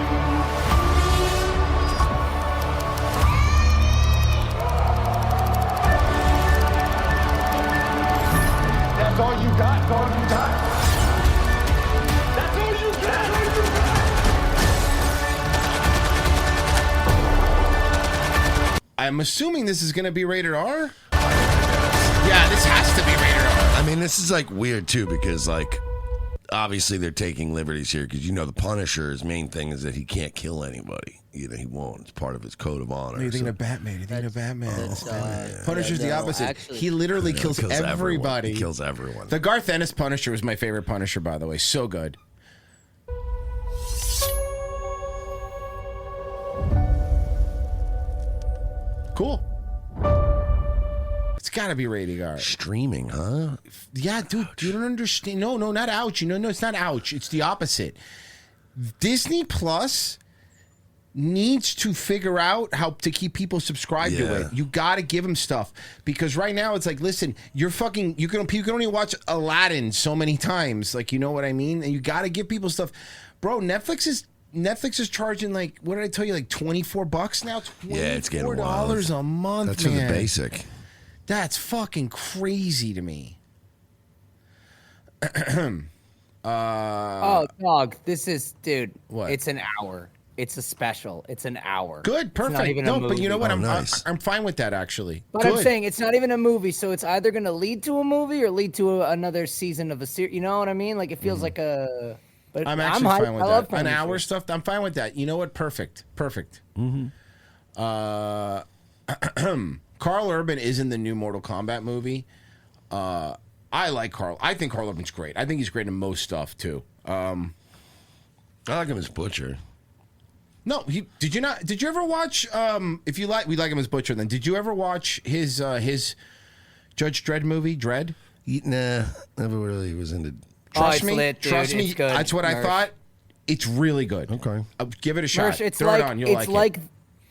That's all you got? That's all you got? That's all you got? I'm assuming this is going to be rated R. Yeah, this has to be rated R. I mean, this is like weird too because obviously they're taking liberties here because the Punisher's main thing is that he can't kill anybody. He won't. It's part of his code of honor. You're thinking of Batman. You're thinking of Batman. Punisher's the opposite. actually- He literally kills everyone. everybody. He kills everyone. The Garth Ennis Punisher was my favorite Punisher, by the way. So good. Cool. It's got to be rated R. Streaming, huh? Yeah, dude, you don't understand. No, not ouch. No, it's not ouch. It's the opposite. Disney Plus needs to figure out how to keep people subscribed to it. You got to give them stuff because right now it's like, listen, you can only watch Aladdin so many times. Like, you know what I mean? And you got to give people stuff. Bro, Netflix is charging like, what did I tell you? Like $24 now? Yeah, it's getting $24 wild. a month, That's man. for the basic. That's fucking crazy to me. Oh, dog, this is, dude. What? It's an hour. It's a special. It's an hour. Good, It's not perfect. even a No, but you know what? movie. I'm fine with that actually. But Good. I'm saying it's not even a movie, so it's either going to lead to a movie or lead to another season of a series. You know what I mean? Like it feels like a. But I'm actually hyped. fine with I love that. An Punisher. hour stuff. I'm fine with that. You know what? Perfect. Carl Urban is in the new Mortal Kombat movie. I like Carl. I think Carl Urban's great. I think he's great in most stuff too. I like him as Butcher. No, did you not? Did you ever watch? If you like, we like him as Butcher. Then did you ever watch his Judge Dredd movie? Dredd? Nah, never really was into. Trust it's me, lit, dude. trust me. It's good. That's what I Mersh. thought. It's really good. Okay, give it a shot. Mersh, it's Throw like it on. You'll like it.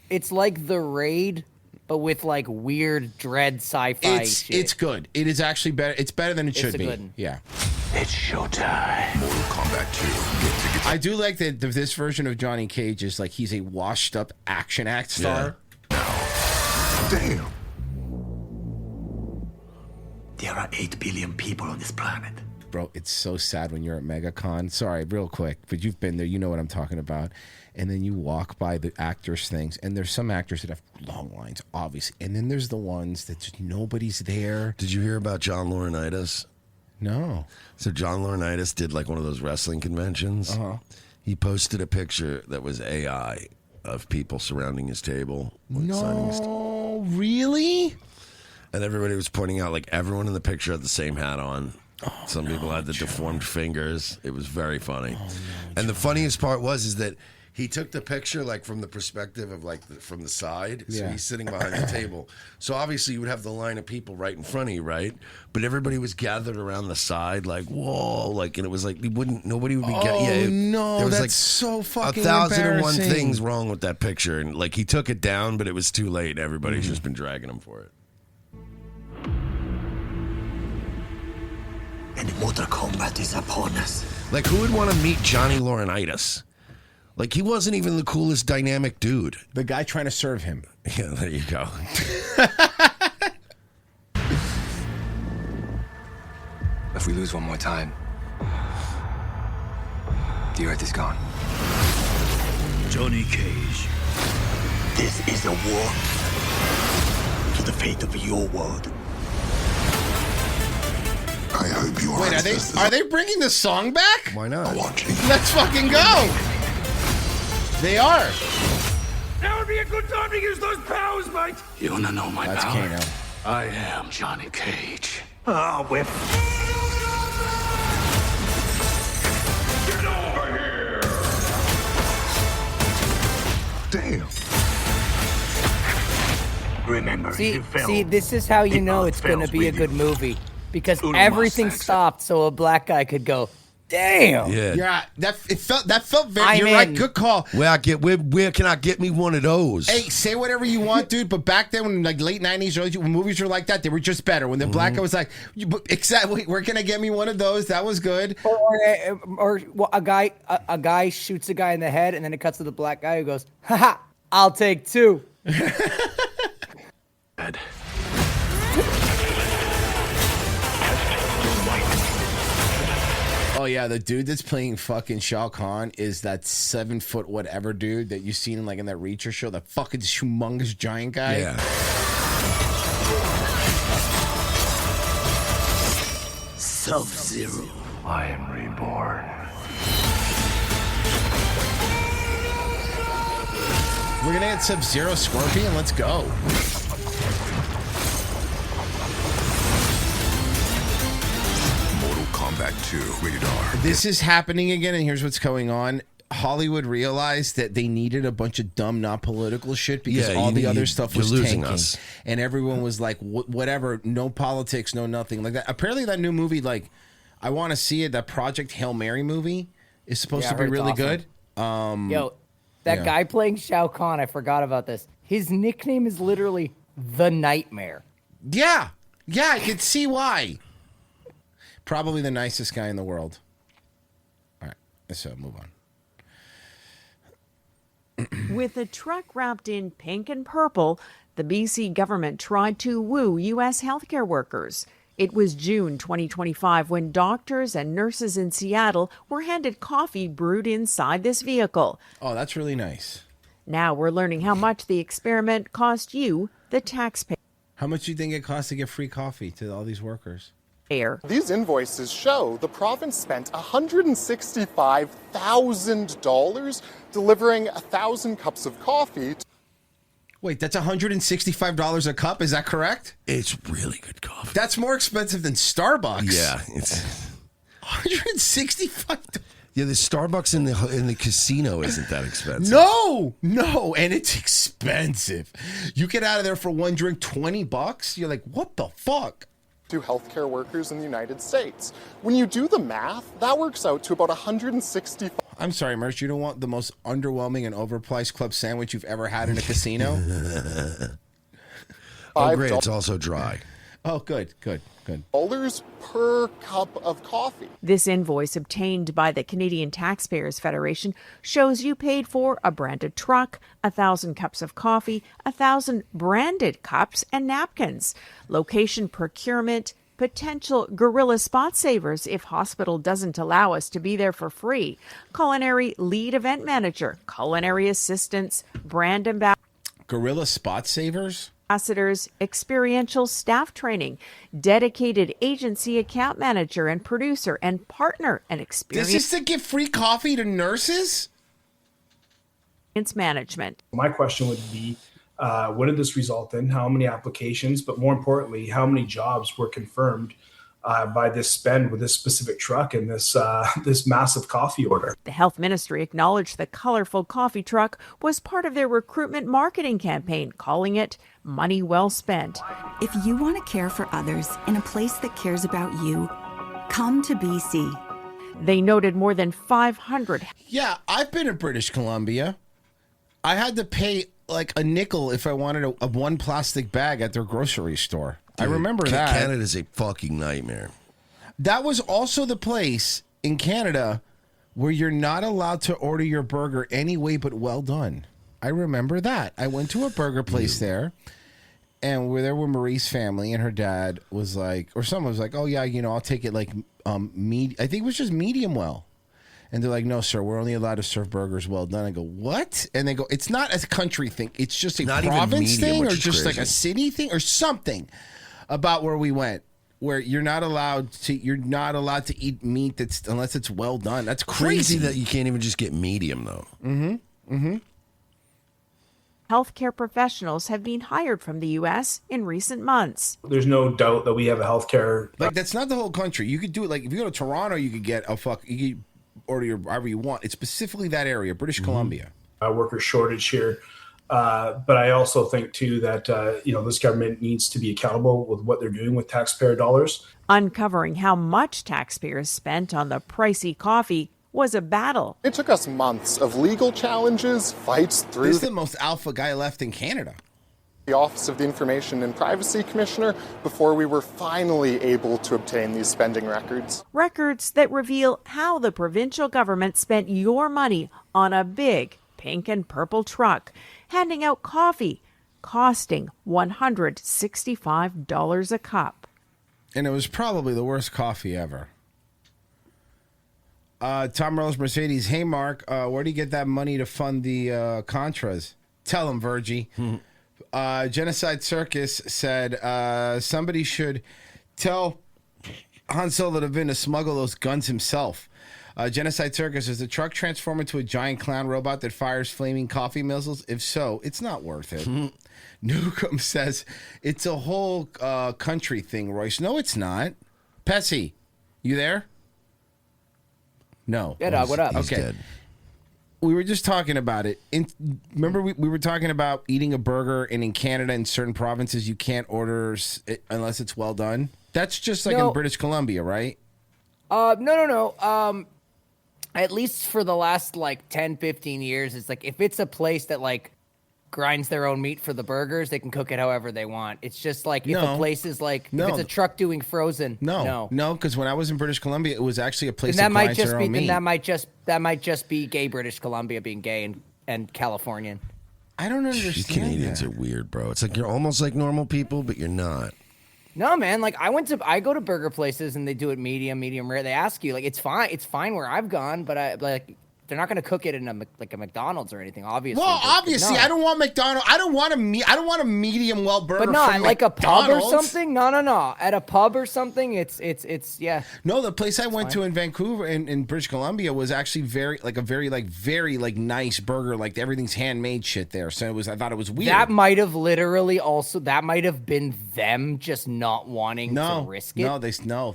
It's like The Raid, but with like weird dread sci-fi shit. It's good. It is actually better. It's better than it It's should a be. good one. Yeah. It's showtime. Mortal Kombat 2. Get tickets. I do like that this version of Johnny Cage is like he's a washed-up action act star. Damn. There are 8 billion people on this planet. Bro, it's so sad when you're at MegaCon. Sorry, real quick, but you've been there. You know what I'm talking about. And then you walk by the actors' things, and there's some actors that have long lines, obviously. And then there's the ones that just nobody's there. Did you hear about John Laurinaitis? No. So John Laurinaitis did like one of those wrestling conventions. Uh-huh. He posted a picture that was AI of people surrounding his table. signing his No, really? And everybody was pointing out, like, everyone in the picture had the same hat on. Some people had the deformed fingers. It was very funny. And the funniest part is that he took the picture like from the perspective of like from the side. So Yeah. he's sitting behind the table. So obviously you would have the line of people right in front of you, right? But everybody was gathered around the side, like whoa, like, and it was like nobody would be. No, there was that's like so fucking 1,001 embarrassing. things wrong with that picture, and like he took it down, but it was too late. Everybody's Mm-hmm. just been dragging him for it. And Mortal Kombat is upon us. Like, who would want to meet Johnny Laurinaitis? Like, he wasn't even the coolest dynamic dude. The guy trying to serve him. Yeah, there you go. If we lose one more time, the Earth is gone. Johnny Cage. This is a war to the fate of your world. I hope your Wait, are they bringing the song back? Why not? Let's fucking go. They are. Now would be a good time to use those powers, mate. You wanna know my That's power? Kano. I am Johnny Cage. Ah, we're. Get over here! Damn. Remember, you fell. See, this is how you The know earth it's going to fails be a with good you. movie. Because Uno everything mas sax. stopped so a black guy could go, damn. Yeah. That felt very. I'm You're right. in. Good call. Where can I get me one of those? Hey, say whatever you want, dude. But back then, when like late '90s, early when movies were like that, they were just better. When the black guy was like, "Exactly, where can I get me one of those?" That was good. Or a guy shoots a guy in the head, and then it cuts to the black guy who goes, haha, I'll take 2. Oh yeah, the dude that's playing fucking Shao Kahn is that 7 foot whatever dude that you seen like in that Reacher show, that fucking humongous giant guy. Yeah. Sub-Zero. I am reborn. We're gonna get Sub-Zero, Scorpion. Let's go. Mortal Kombat 2, rated R. This is happening again, and here's what's going on. Hollywood realized that they needed a bunch of dumb, not political shit because Yeah, all the you- other stuff was you're losing tanking, us. and everyone was like, "Whatever, no politics, no nothing like that." Apparently, that new movie, like, I want to see it. That Project Hail Mary movie is supposed Yeah, to I be heard it's really awesome. good. Yo, that yeah. guy playing Shao Kahn, I forgot about this. His nickname is literally The Nightmare. Yeah, I can see why. Probably the nicest guy in the world. All right, let's move on. With a truck wrapped in pink and purple, the BC government tried to woo U.S. healthcare workers. It was June 2025 when doctors and nurses in Seattle were handed coffee brewed inside this vehicle. Oh, that's really nice. Now we're learning how much the experiment cost you, the taxpayer. How much do you think it costs to get free coffee to all these workers? These invoices show the province spent $165,000 delivering 1,000 cups of coffee. Wait, that's $165 a cup. Is that correct? It's really good coffee. That's more expensive than Starbucks. Yeah, it's $165. Yeah, the Starbucks in the casino isn't that expensive. No, and it's expensive. You get out of there for one drink, $20. You're like, what the fuck? To healthcare workers in the United States. When you do the math, that works out to about $165. I'm sorry, Merch, you don't want the most underwhelming and overpriced club sandwich you've ever had in a casino? Oh, great, it's also dry. Oh, good. $5 per cup of coffee. This invoice obtained by the Canadian Taxpayers Federation shows you paid for a branded truck, 1,000 cups of coffee, 1,000 branded cups and napkins, location procurement, potential guerrilla spot savers if hospital doesn't allow us to be there for free, culinary lead event manager, culinary assistants, brand Guerrilla spot savers? ambassadors, experiential staff training, dedicated agency account manager and producer and partner and experience. This is to give free coffee to nurses? Management. My question would be, what did this result in? How many applications? But more importantly, how many jobs were confirmed by this spend with this specific truck and this massive coffee order? The health ministry acknowledged the colorful coffee truck was part of their recruitment marketing campaign, calling it money well spent. If you want to care for others in a place that cares about you, come to BC. They noted more than 500. Yeah, I've been in British Columbia. I had to pay like a nickel if I wanted a one plastic bag at their grocery store. Dude, I remember that. Canada's a fucking nightmare. That was also the place in Canada where you're not allowed to order your burger any way but well done. I remember that. I went to a burger place there, and we're there with Marie's family, and her dad was like, or someone was like, oh yeah, I'll take it like I think it was just medium well. And they're like, no, sir, we're only allowed to serve burgers well done. I go, what? And they go, it's not a country thing. It's just a Not even province medium, thing or which is just like crazy. a city thing or something about where we went, where you're not allowed to eat meat that's unless it's well done. That's crazy. That you can't even just get medium, though. Healthcare professionals have been hired from the U.S. in recent months. There's no doubt that we have a healthcare. Like, that's not the whole country. You could do it. Like, if you go to Toronto, you could get you could order your however you want. It's specifically that area, British Columbia. Worker shortage here. But I also think, too, that, this government needs to be accountable with what they're doing with taxpayer dollars. Uncovering how much taxpayers spent on the pricey coffee was a battle. It took us months of legal challenges, fights through. This is the most alpha guy left in Canada. The Office of the Information and Privacy Commissioner before we were finally able to obtain these spending records. Records that reveal how the provincial government spent your money on a big pink and purple truck, handing out coffee costing $165 a cup. And it was probably the worst coffee ever. Tom Morello's Mercedes. Hey, Mark, where do you get that money to fund the Contras? Tell him, Virgie. Genocide Circus said somebody should tell Han Solo to Vin to smuggle those guns himself. Genocide Circus, is the truck transform into a giant clown robot that fires flaming coffee missiles? If so, it's not worth it. Newcomb says it's a whole country thing, Royce. No, it's not. Pessy, you there? No. Yeah, dog, what up? He's Okay. dead. We were just talking about it. Remember, we were talking about eating a burger, and in Canada, in certain provinces, you can't order it unless it's well done. That's just like No. in British Columbia, right? No. At least for the last like 10, 15 years, it's like if it's a place that like grinds their own meat for the burgers, they can cook it however they want. It's just like if a place is like if it's a truck doing frozen. No, because when I was in British Columbia, it was actually a place Then that that might grinds just their be own meat. that might just be gay British Columbia being gay and Californian. I don't understand. You Canadians are weird, bro. It's like you're almost like normal people, but you're not. No, man. Like I go to burger places and they do it medium rare. They ask you like it's fine where I've gone, but they're not gonna cook it in a McDonald's or anything. Obviously. Well, but obviously, no. I don't want McDonald's. I don't want a medium well burger. But not from like a pub or McDonald's. something. No. At a pub or something, it's yeah. No, the place I went to in Vancouver, in British Columbia, was actually very nice burger. Like everything's handmade shit there. So I thought it was weird. That might have been them just not wanting to risk it.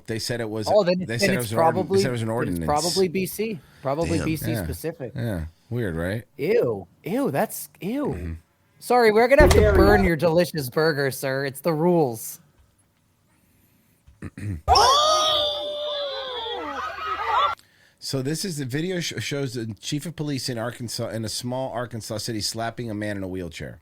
They said it was. Oh, then they said it was probably they said it was an ordinance. It's probably BC. Probably Damn. BC Yeah. specific. Yeah, weird, right? Ew, that's ew. Sorry, we're gonna have to burn your delicious burger, sir. It's the rules. So this is the video shows the chief of police in Arkansas, in a small Arkansas city, slapping a man in a wheelchair.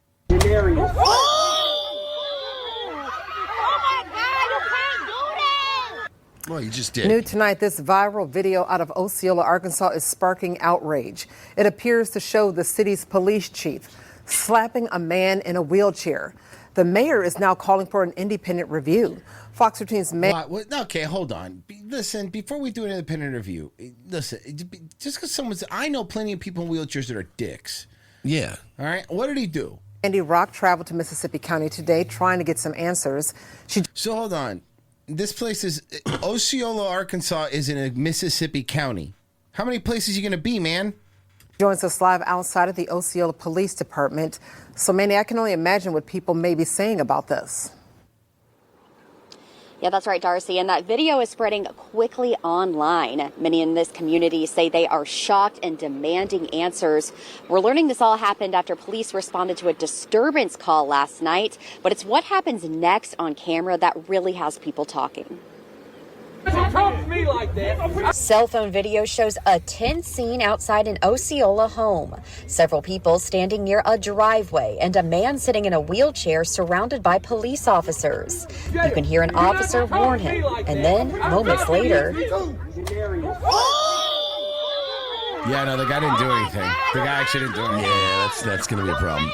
Well, you just did. New tonight, this viral video out of Osceola, Arkansas is sparking outrage. It appears to show the city's police chief slapping a man in a wheelchair. The mayor is now calling for an independent review. Fox 13's mayor. Okay, hold on. Listen, before we do an independent review, listen, just because someone's. I know plenty of people in wheelchairs that are dicks. Yeah. All right. What did he do? Andy Rock traveled to Mississippi County today trying to get some answers. So hold on. This place is Osceola, Arkansas is in a Mississippi County. How many places are you going to be, man? Joins us live outside of the Osceola Police Department. So, Manny, I can only imagine what people may be saying about this. Yeah, that's right, Darcy. And that video is spreading quickly online. Many in this community say they are shocked and demanding answers. We're learning this all happened after police responded to a disturbance call last night. But it's what happens next on camera that really has people talking. Cell phone video shows a tense scene outside an Osceola home. Several people standing near a driveway and a man sitting in a wheelchair surrounded by police officers. You can hear an officer warn him, and then, moments later... Yeah, no, the guy didn't do anything. The guy actually didn't do anything. Yeah, that's going to be a problem.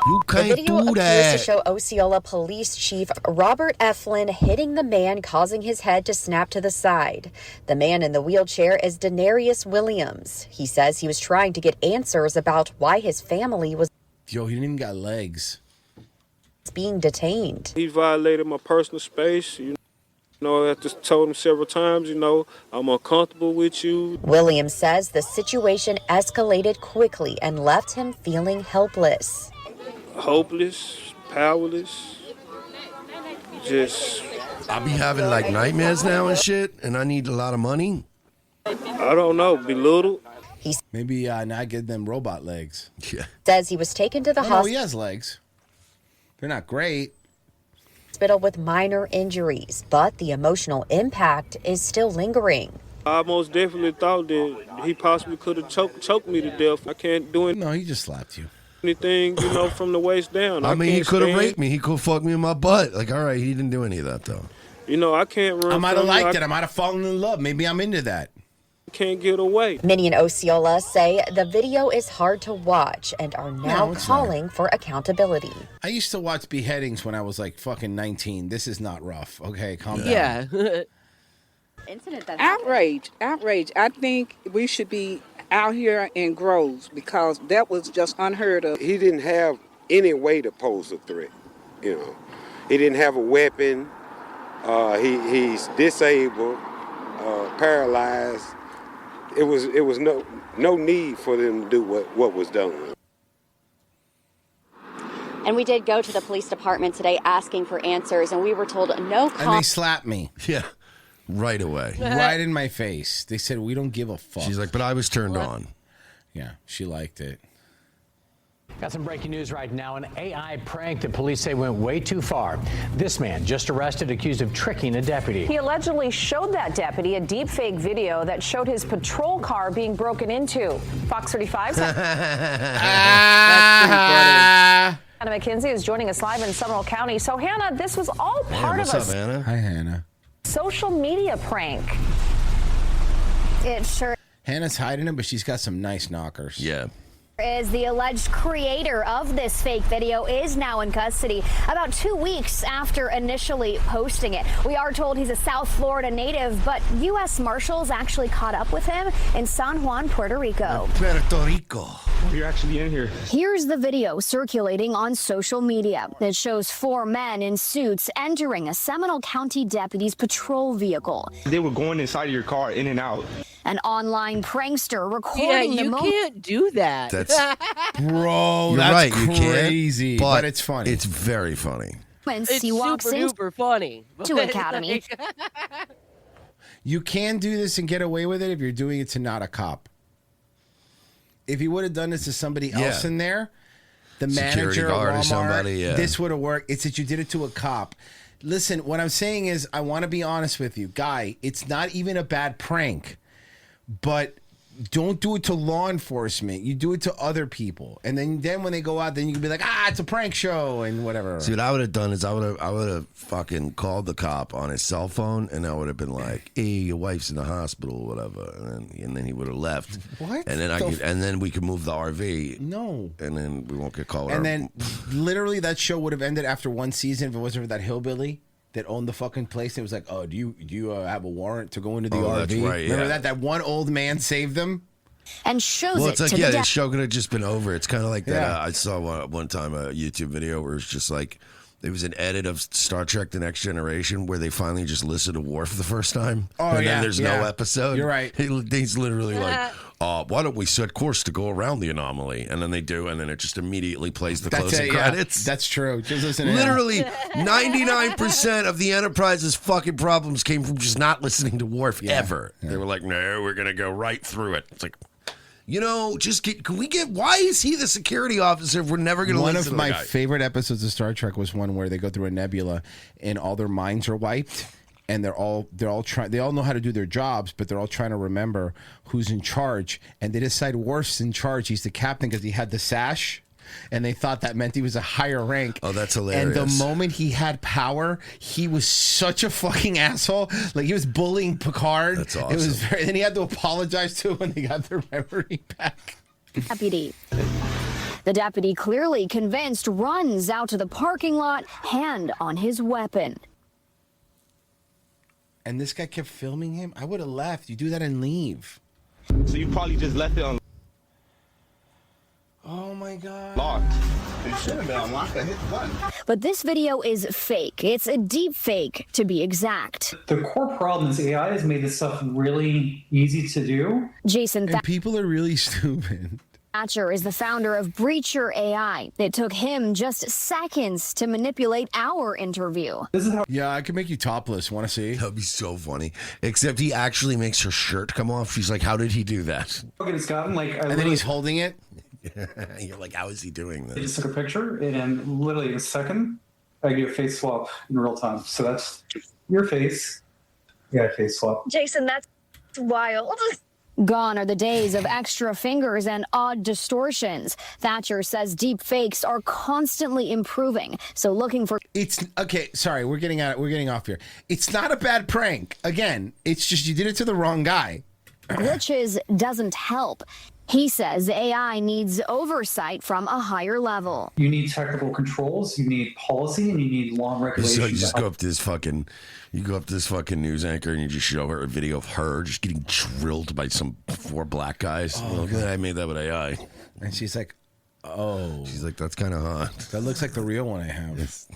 You The can't video do appears that. to show Osceola Police Chief Robert Eflin hitting the man, causing his head to snap to the side. The man in the wheelchair is Denarius Williams. He says he was trying to get answers about why his family was Yo, he didn't even got legs. being detained. He violated my personal space. You know, I just told him several times, I'm uncomfortable with you. Williams says the situation escalated quickly and left him feeling helpless. Hopeless, powerless, just... I'll be having like nightmares now and shit, and I need a lot of money. I don't know, belittled. Maybe now give them robot legs. Yeah. Says he was taken to the No, he hospital has legs. They're not great. with minor injuries, but the emotional impact is still lingering. I most definitely thought that he possibly could have choked me to death. I can't do No, he just slapped you. anything, from the waist down. I mean, he can't could have stand- raped me. He could have fucked me in my butt. Like, all right, he didn't do any of that, though. I can't run. I might have from you. liked it. I might have fallen in love. Maybe I'm into that. Can't get away. Many in Osceola say the video is hard to watch and are now No, it's calling for accountability. I used to watch beheadings when I was like fucking 19. This is not rough. Okay, calm down. Yeah. Incident that Outrage. I think we should be out here in Groves because that was just unheard of. He didn't have any way to pose a threat. He didn't have a weapon. He's disabled, paralyzed. It was no need for them to do what was done. And we did go to the police department today asking for answers, and we were told no And they comment. slapped me. Yeah, right away. Right in my face. They said, we don't give a fuck. She's like, but I was turned on. Yeah, she liked it. Got some breaking news right now. An AI prank that police say went way too far. This man just arrested, accused of tricking a deputy. He allegedly showed that deputy a deepfake video that showed his patrol car being broken into. Fox 35's Hannah McKenzie is joining us live in Seminole County. So, Hannah, this was all part What's of up, a Anna? Hi, Hannah. social media prank. It sure Hannah's hiding them, but she's got some nice knockers. Yeah. Is the alleged creator of this fake video is now in custody about 2 weeks after initially posting it. We are told he's a South Florida native, but U.S. Marshals actually caught up with him in San Juan, Puerto Rico. Puerto Rico. You're actually in here. Here's the video circulating on social media that shows 4 men in suits entering a Seminole County deputy's patrol vehicle. They were going inside of your car, in and out. An online prankster recording the moment. You can't do that. That's Bro, You're that's right, you crazy. can't, But it's funny. It's very funny. It's he walks super into duper funny. Academy. You can do this and get away with it if you're doing it to not a cop. If you would have done this to somebody else in there, the Security manager guard or at Walmart, somebody, yeah. this would have worked. It's that you did it to a cop. Listen, what I'm saying is, I want to be honest with you. Guy, it's not even a bad prank, but don't do it to law enforcement. You do it to other people. And then when they go out, then you can be like, it's a prank show and whatever. See, what I would have done is I would have fucking called the cop on his cell phone, and I would have been like, "Hey, your wife's in the hospital, or whatever," and then he would have left. What? And then we could move the RV. No. And then we won't get called. And then literally that show would have ended after one season if it wasn't for that hillbilly that owned the fucking place. It was like, "Oh, do you have a warrant to go into the RV?" That's right, Remember yeah. that one old man saved them? And shows Well, it it's like, to yeah, the the show could have just been over. It's kind of like that. Yeah. I saw one time a YouTube video where it's just like, it was an edit of Star Trek The Next Generation where they finally just listened to Worf the first time. Oh, and yeah, then there's no episode. You're right. He's literally like, why don't we set course to go around the anomaly? And then they do, and then it just immediately plays the closing credits. That's true. Just listen to him. Literally, 99% of the Enterprise's fucking problems came from just not listening to Worf ever. They were like, no, we're going to go right through it. It's like, why is he the security officer if we're never going to listen to the One of guy? my favorite episodes of Star Trek was one where they go through a nebula and all their minds are wiped. And they all know how to do their jobs, but they're all trying to remember who's in charge. And they decide Worf's in charge. He's the captain because he had the sash. And they thought that meant he was a higher rank. Oh, that's hilarious. And the moment he had power, he was such a fucking asshole. Like, he was bullying Picard. That's awesome. It was then he had to apologize to him when they got their memory back. deputy. The deputy, clearly convinced, runs out to the parking lot, hand on his weapon. And this guy kept filming him. I would have left. You do that and leave. So you probably just left it on Oh my God. locked. It should have been unlocked. I hit the button. But this video is fake. It's a deep fake, to be exact. The core problem is AI has made this stuff really easy to do. Jason And people are really stupid. Thatcher is the founder of Breacher AI. It took him just seconds to manipulate our interview. Yeah, I could make you topless. Want to see? That'd be so funny. Except he actually makes her shirt come off. She's like, how did he do that? Okay, it's gotten like, And then he's holding it. You're like, how is he doing I this? just took a picture, and in literally a second, I get a face swap in real time. So that's your face. Yeah, face swap. Jason, that's wild. Gone are the days of extra fingers and odd distortions. Thatcher says deep fakes are constantly improving. So looking for It's okay. Sorry, we're getting off here. It's not a bad prank. Again, it's just you did it to the wrong guy. glitches doesn't help. He says AI needs oversight from a higher level. You need technical controls, you need policy, and you need long regulations. So you just go up to this fucking news anchor and you just show her a video of her just getting drilled by some 4 black guys. Oh, Look at that, I made that with AI. And she's like, oh. She's like, that's kind of hot. That looks like the real one I have.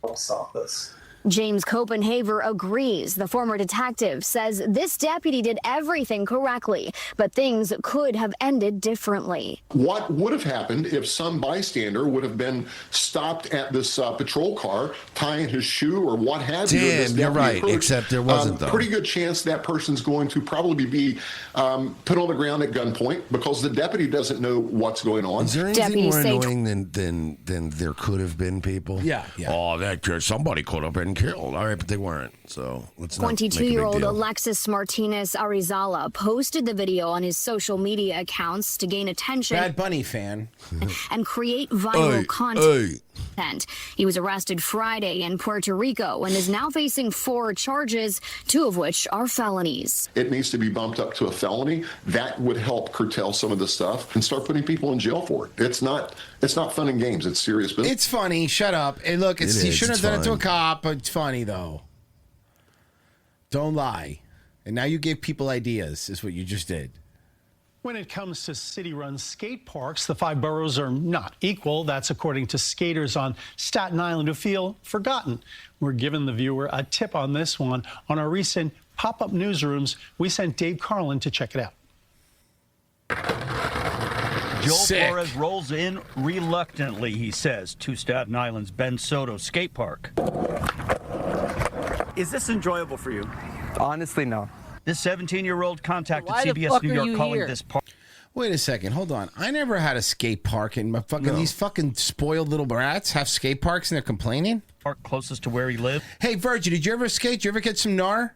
I'll stop this. James Copenhaver agrees. The former detective says this deputy did everything correctly, but things could have ended differently. What would have happened if some bystander would have been stopped at this patrol car, tying his shoe or what have you? Damn, you're right, except there wasn't, though. Pretty good chance that person's going to probably be put on the ground at gunpoint because the deputy doesn't know what's going on. Is there anything more annoying than there could have been people? Yeah. Oh, somebody could have been killed. All right, but they weren't. So let's not make a big 22-year-old deal. Alexis Martinez Arizala posted the video on his social media accounts to gain attention Bad Bunny fan. and create viral Hey, content. hey, He was arrested Friday in Puerto Rico and is now facing 4 charges, 2 of which are felonies. It needs to be bumped up to a felony. That would help curtail some of this stuff and start putting people in jail for it. It's not fun and games. It's serious business. It's funny. Shut up. And look, you shouldn't have done it to a cop, but it's funny, though. Don't lie. And now you give people ideas, is what you just did. When it comes to city-run skate parks, the 5 boroughs are not equal. That's according to skaters on Staten Island who feel forgotten. We're giving the viewer a tip on this one. On our recent pop-up newsrooms, we sent Dave Carlin to check it out. Joel Flores rolls in reluctantly, he says, to Staten Island's Ben Soto skate park. Is this enjoyable for you? Honestly, no. This 17-year-old contacted Why the CBS fuck New are York you calling here? this park. Wait a second. Hold on. I never had a skate park, and my fucking these fucking spoiled little brats have skate parks, and they're complaining. Park closest to where he lived. Hey, Virgil, did you ever skate? Did you ever get some gnar?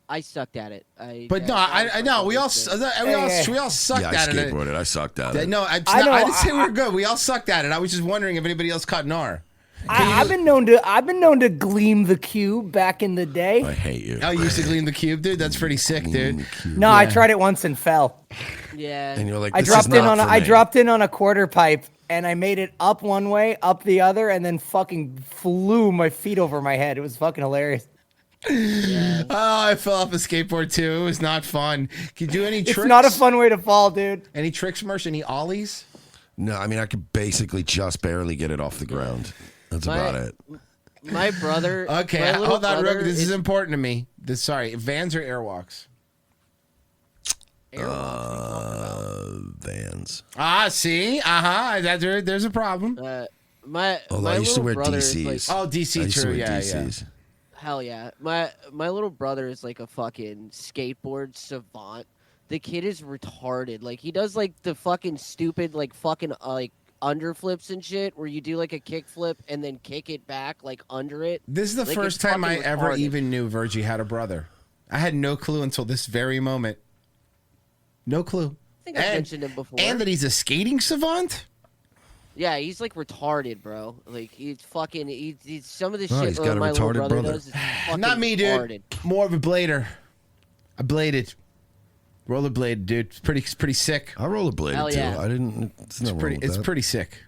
I sucked at it. But no, I know we all sucked Yeah, at it. I skateboarded. I sucked at it. No, I didn't say we were good. We all sucked at it. I was just wondering if anybody else caught gnar. I've been known to gleam the cube back in the day. I hate you. Oh, you used to gleam the cube, dude. That's pretty sick, dude. No, I tried it once and fell. Yeah. And you're like, I this dropped is in not on for I me. dropped in on a quarter pipe and I made it up one way, up the other, and then fucking flew my feet over my head. It was fucking hilarious. Oh, I fell off a skateboard too. It was not fun. Can you do any tricks? It's not a fun way to fall, dude. Any tricks, Mersh? Any ollies? No, I mean, I could basically just barely get it off the ground. That's about it. My brother. Okay, my little hold on. brother This is important to me. Sorry, Vans or Airwalks? Vans. Ah, see? There's a problem. Although I used to wear brother is DCs. Oh, DC, I used to true, wear yeah, DCs. Hell yeah. My little brother is like a fucking skateboard savant. The kid is retarded. Like he does like the fucking stupid like fucking like underflips and shit where you do like a kick flip and then kick it back like under it. This is the Like, first it's time I fucking ever retarded. even knew Virgie had a brother. I had no clue until this very moment. No clue. I think I mentioned him before. And that he's a skating savant? Yeah, he's like retarded, bro. Like he's fucking. He's some of the Oh, shit he's got a my little retarded brother brother. does is fucking Not me, dude. retarded. More of a blader. I bladed. Rollerblade, dude. It's pretty sick. I rollerbladed Hell too. yeah. I didn't. It's not wrong with It's that. pretty sick.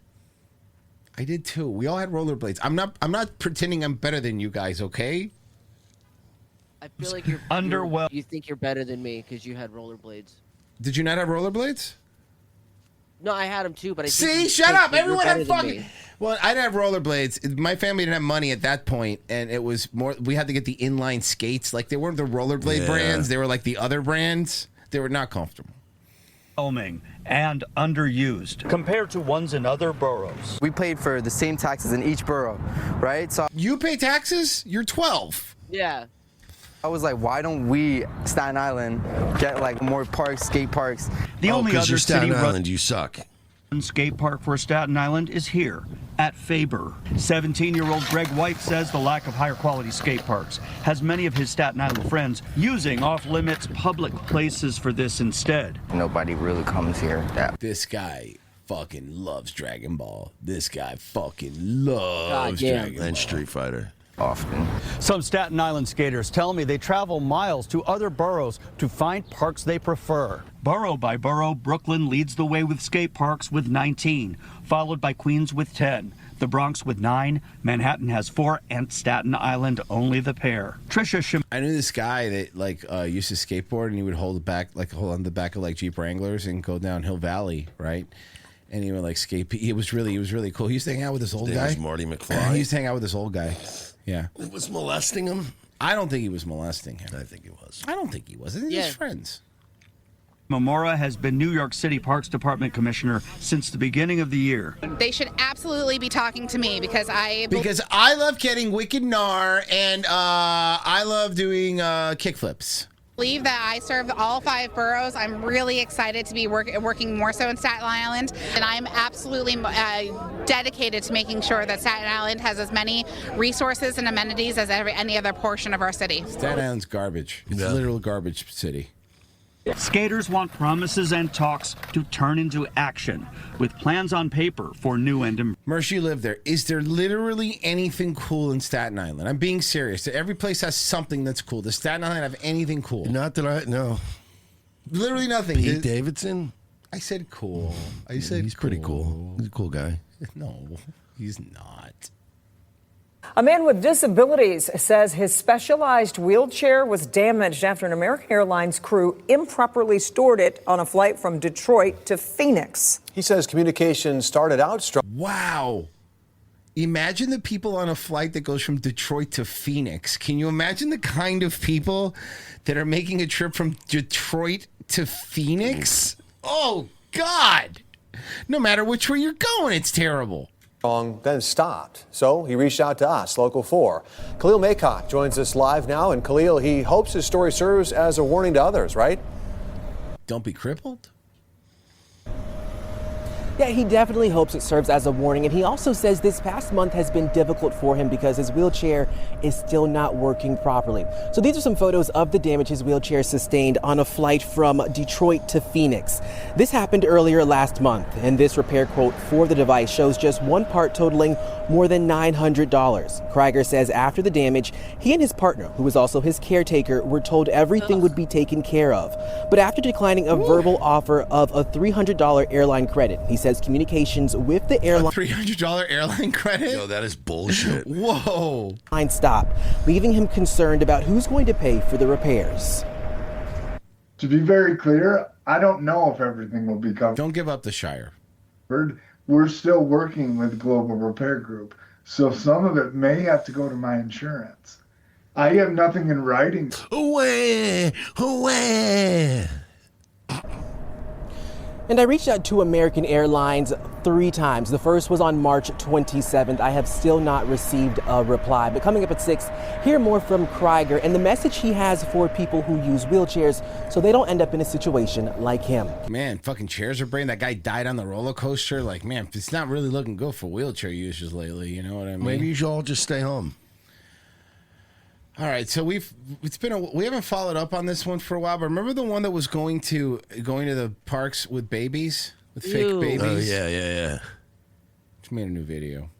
I did too. We all had rollerblades. I'm not pretending I'm better than you guys, okay? I feel like you're Underwhelmed. You think you're better than me because you had rollerblades. Did you not have rollerblades? No, I had them too, but I think See, you shut think up. that you're Everyone better had than fucking. me. Well, I didn't have rollerblades. My family didn't have money at that point, and it was more. We had to get the inline skates. Like they weren't the rollerblade Yeah. brands. They were like the other brands. They were not comfortable. Overwhelming and underused compared to ones in other boroughs. We paid for the same taxes in each borough, right? So You pay taxes? You're 12. Yeah. I was like, why don't we, Staten Island, get like more parks, skate parks? The only because other you're Staten city Island, you suck. skate park for Staten Island is here at Faber. 17-year-old Greg White says the lack of higher quality skate parks has many of his Staten Island friends using off-limits public places for this instead. Nobody really comes here. This guy fucking loves Dragon Ball. This guy fucking loves damn. Dragon Ball. And Street Fighter. Often. Some Staten Island skaters tell me they travel miles to other boroughs to find parks they prefer. Borough by borough, Brooklyn leads the way with skate parks with 19, followed by Queens with 10, the Bronx with 9, Manhattan has 4, and Staten Island only the pair. Trisha Shim. I knew this guy that like used to skateboard, and he would hold on the back of like Jeep Wranglers and go down Hill Valley, right? And he would like skate. He was really cool. He used to hang out with this old His name guy. was Marty McFly. He used to hang out with this old guy. Yeah. It was molesting him. I don't think he was molesting him. I think he was. I don't think he was. I think Yeah. he's friends. Momora has been New York City Parks Department Commissioner since the beginning of the year. They should absolutely be talking to me because I love getting wicked gnar, and I love doing kickflips. believe that I serve all 5 boroughs. I'm really excited to be working more so in Staten Island, and I'm absolutely dedicated to making sure that Staten Island has as many resources and amenities as any other portion of our city. Staten Island's garbage. It's a literal garbage city. Skaters want promises and talks to turn into action, with plans on paper for new and Mersh, you live there. Is there literally anything cool in Staten Island? I'm being serious. Every place has something that's cool. Does Staten Island have anything cool? Not that I know. Literally nothing. Pete Davidson? I said cool. I said he's pretty cool. He's a cool guy. No, he's not. A man with disabilities says his specialized wheelchair was damaged after an American Airlines crew improperly stored it on a flight from Detroit to Phoenix. He says communication started out strong. Wow. Imagine the people on a flight that goes from Detroit to Phoenix. Can you imagine the kind of people that are making a trip from Detroit to Phoenix? Oh, God. No matter which way you're going, it's terrible. Then stopped. So he reached out to us, Local 4. Khalil Maycock joins us live now. And Khalil, he hopes his story serves as a warning to others, right? Don't be crippled. Yeah, he definitely hopes it serves as a warning. And he also says this past month has been difficult for him because his wheelchair is still not working properly. So these are some photos of the damage his wheelchair sustained on a flight from Detroit to Phoenix. This happened earlier last month, and this repair quote for the device shows just one part totaling more than $900. Krieger says after the damage, he and his partner, who was also his caretaker, were told everything would be taken care of. But after declining a verbal offer of a $300 airline credit, he says communications with the airline. $300 airline credit? Yo, that is bullshit. Whoa. Stopped, leaving him concerned about who's going to pay for the repairs. To be very clear, I don't know if everything will be covered. Don't give up the Shire. We're still working with Global Repair Group, so some of it may have to go to my insurance. I have nothing in writing. Away! And I reached out to American Airlines 3 times. The first was on March 27th. I have still not received a reply. But coming up at 6, hear more from Krieger and the message he has for people who use wheelchairs so they don't end up in a situation like him. Man, fucking chairs are breaking. That guy died on the roller coaster. Like, man, it's not really looking good for wheelchair users lately. You know what I mean? Maybe you should all just stay home. All right, so we haven't followed up on this one for a while, but remember the one that was going to the parks with babies, with fake babies? Oh yeah. She made a new video.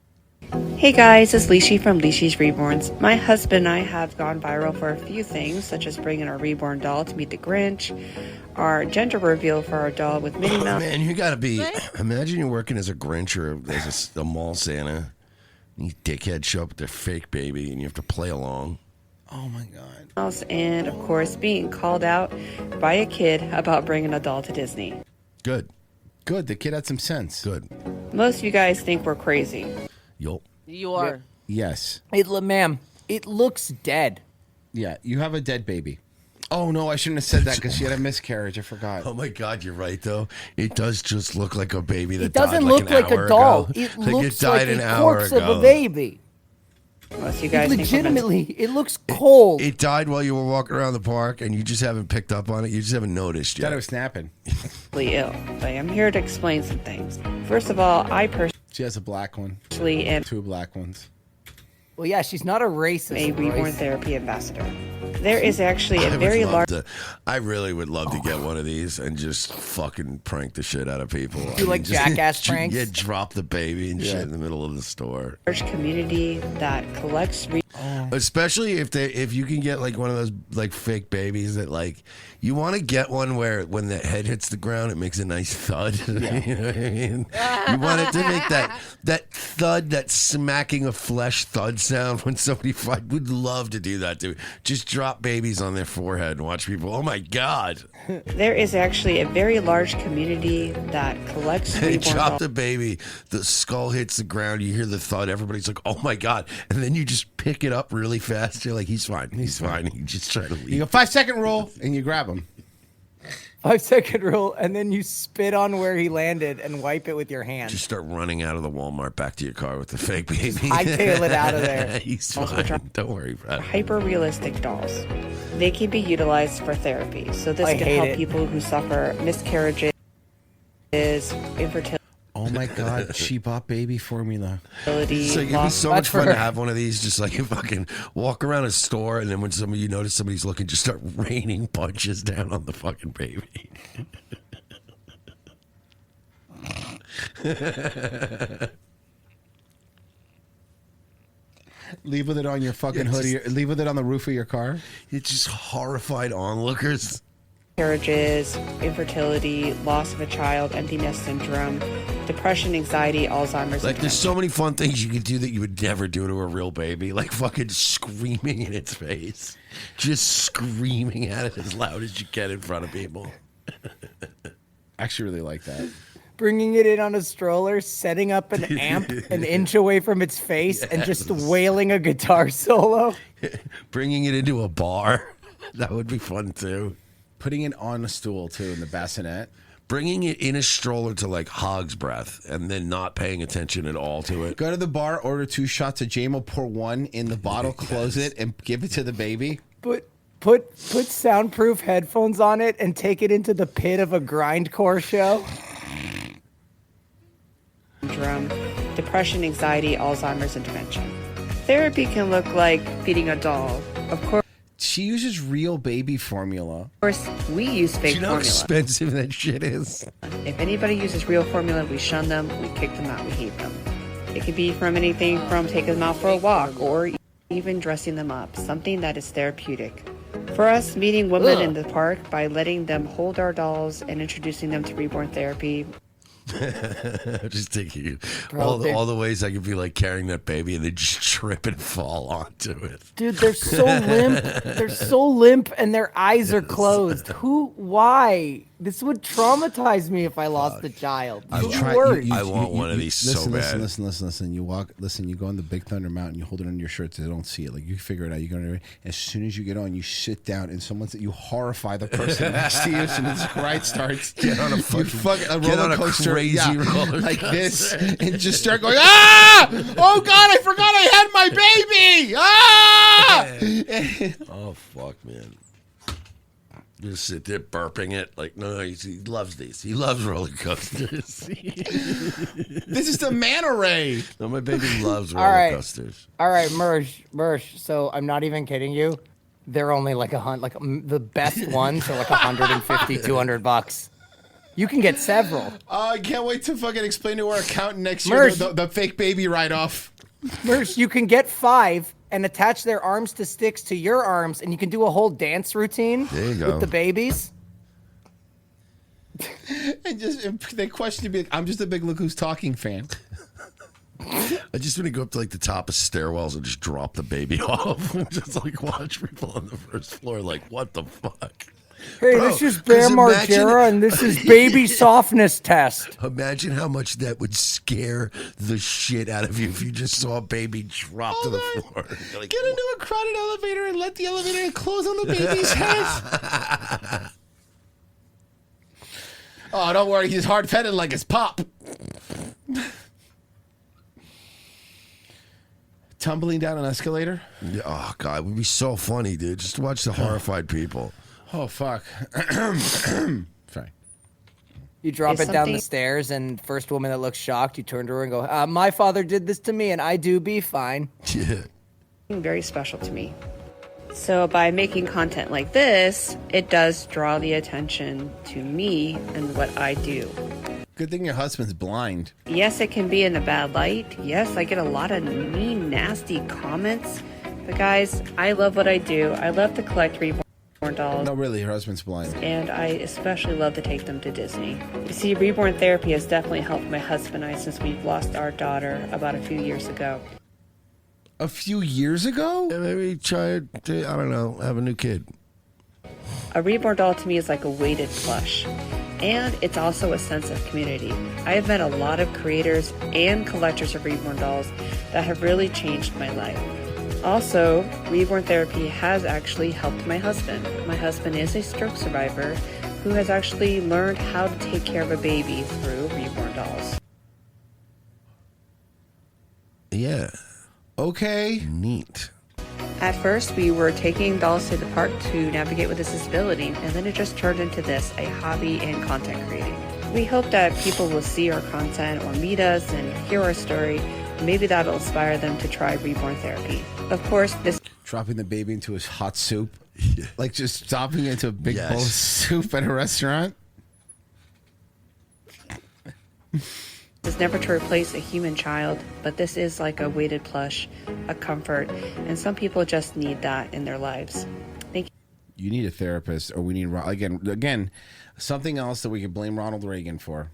Hey guys, it's Lishi from Lishi's Reborns. My husband and I have gone viral for a few things, such as bringing our reborn doll to meet the Grinch, our gender reveal for our doll with Minnie Mouse. Man, you gotta be. Imagine you're working as a Grinch or as a mall Santa. And these dickheads show up with their fake baby, and you have to play along. Oh my God. And of course, being called out by a kid about bringing a doll to Disney. Good. The kid had some sense. Good. Most of you guys think we're crazy. Yup. You are. Yes. Ma'am, it looks dead. Yeah, you have a dead baby. Oh no, I shouldn't have said that because she had a miscarriage. I forgot. Oh my God, you're right though. It does just look like a baby that It doesn't died look like like a doll. Ago. It like looks it died like an a hour corpse ago. of a baby. Most of you guys Legitimately, it looks cold. It died while you were walking around the park, and you just haven't picked up on it. You just haven't noticed yet. Thought it was snapping. Ill, but I'm here to explain some things. First of all, I She has a black one. am 2 black ones. Well, yeah, she's not a racist. a reborn therapy ambassador. There is actually a I would very love large. to- I really would love to get one of these and just fucking prank the shit out of people. Do like jackass pranks? Yeah, drop the baby and shit in the middle of the store. Large community that collects. Especially if you can get like one of those like fake babies that like you want to get one where when the head hits the ground it makes a nice thud. You know what I mean? You want it to make that thud, that smacking of flesh thud sound when somebody would love to do that too. Just drop babies on their forehead and watch people. Oh my God! There is actually a very large community that collects They reborn drop dolls. the baby, the skull hits the ground, you hear the thud, everybody's like, oh my God. And then you just pick it up really fast. You're like, he's fine. You just try to leave. You go 5-second rule and you grab him. 5-second rule, and then you spit on where he landed and wipe it with your hand. Just start running out of the Walmart back to your car with the fake baby. hightail it out of there. He's fine. Don't worry about it. Hyper realistic dolls. They can be utilized for therapy. So this I can hate help it. people who suffer miscarriages, infertility. Oh Oh my God, she bought baby formula. It's like, it'd be so much fun to have one of these. Just like you fucking walk around a store, and then when you notice somebody's looking, just start raining punches down on the fucking baby. Leave with it on your fucking hoodie. Leave with it on the roof of your car. It's just horrified onlookers. Miscarriages, infertility, loss of a child, empty nest syndrome, depression, anxiety, Alzheimer's. Like, there's so many fun things you could do that you would never do to a real baby. Like fucking screaming in its face. Just screaming at it as loud as you can in front of people. I actually really like that. Bringing it in on a stroller, setting up an amp an inch away from its face, and just wailing a guitar solo. Bringing it into a bar. That would be fun, too. Putting it on a stool, too, in the bassinet. Bringing it in a stroller to, like, Hog's Breath, and then not paying attention at all to it. Go to the bar, order 2 shots of JMO, pour 1 in the bottle, close it, and give it to the baby. Put soundproof headphones on it and take it into the pit of a grindcore show. Syndrome, depression, anxiety, Alzheimer's, and dementia. Therapy can look like feeding a doll. Of course, she uses real baby formula. Of course, we use fake Do you know how formula. expensive that shit is? If anybody uses real formula, we shun them, we kick them out, we hate them. It could be from anything from taking them out for a walk or even dressing them up, something that is therapeutic. For us, meeting women in the park by letting them hold our dolls and introducing them to reborn therapy. Just thinking Bro, all the ways I could be like carrying that baby and then just trip and fall onto it. Dude, they're so limp. They're so limp and their eyes are closed. Why? This would traumatize me if I lost a child. I want one of these so bad. Listen. You go on the Big Thunder Mountain, you hold it under your shirt so they don't see it. Like, you figure it out. You go under, as soon as you get on, you sit down and you horrify the person next to you as soon as the ride starts. Get on a roller coaster. Crazy roller like coaster. this, and just start going, ah! Oh God, I forgot I had my baby! Ah! Oh fuck, man. Just sit there burping it. Like, no, he loves these. He loves roller coasters. This is the manta ray. No, my baby loves roller coasters. All right, Mersh. So I'm not even kidding you. They're only like the best ones are like $150, $200. You can get several. I can't wait to fucking explain to our accountant next year the fake baby write-off. Mersh, you can get 5 and attach their arms to sticks to your arms, and you can do a whole dance routine with the babies. And they question me, like, I'm just a big Look Who's Talking fan. I just want to go up to like the top of stairwells and just drop the baby off and just like watch people on the first floor like, what the fuck? Hey, Bro, this is Bam Margera, and this is baby softness test. Imagine how much that would scare the shit out of you if you just saw a baby drop to the floor. Like, Get into a crowded elevator and let the elevator close on the baby's head. Oh, don't worry, he's hard-fed like his pop. Tumbling down an escalator? Yeah, oh, God, it would be so funny, dude. Just to watch the horrified people. Oh, fuck. Sorry. You drop it down the stairs, and first woman that looks shocked, you turn to her and go, my father did this to me, and I do be fine. Yeah. Very special to me. So by making content like this, it does draw the attention to me and what I do. Good thing your husband's blind. Yes, it can be in a bad light. Yes, I get a lot of mean, nasty comments. But guys, I love what I do. I love to collect reborn dolls. No, really, her husband's blind. And I especially love to take them to Disney. You see, reborn therapy has definitely helped my husband and I since we've lost our daughter about a few years ago. A few years ago? Yeah, maybe try to, I don't know, have a new kid. A reborn doll to me is like a weighted plush. And it's also a sense of community. I have met a lot of creators and collectors of reborn dolls that have really changed my life. Also, reborn therapy has actually helped my husband. My husband is a stroke survivor who has actually learned how to take care of a baby through reborn dolls. Yeah. Okay. Neat. At first, we were taking dolls to the park to navigate with his disability, and then it just turned into this, a hobby and content creating. We hope that people will see our content or meet us and hear our story. Maybe that'll inspire them to try reborn therapy. Of course, this Dropping the baby into his hot soup. Like just stopping into a big bowl of soup at a restaurant. is never to replace a human child, but this is like a weighted plush, a comfort, and some people just need that in their lives. Thank you. You need a therapist, or we need again something else that we could blame Ronald Reagan for.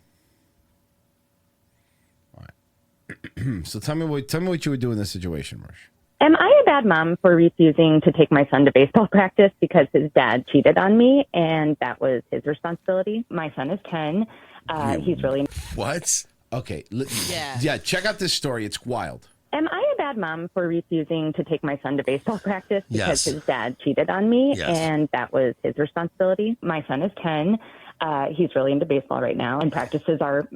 All right. So tell me what you would do in this situation, Marsh. Am I a bad mom for refusing to take my son to baseball practice because his dad cheated on me and that was his responsibility? My son is 10. He's really... What? Okay. Yeah, check out this story. It's wild. Am I a bad mom for refusing to take my son to baseball practice because Yes. his dad cheated on me Yes. and that was his responsibility? My son is 10. He's really into baseball right now, and practices are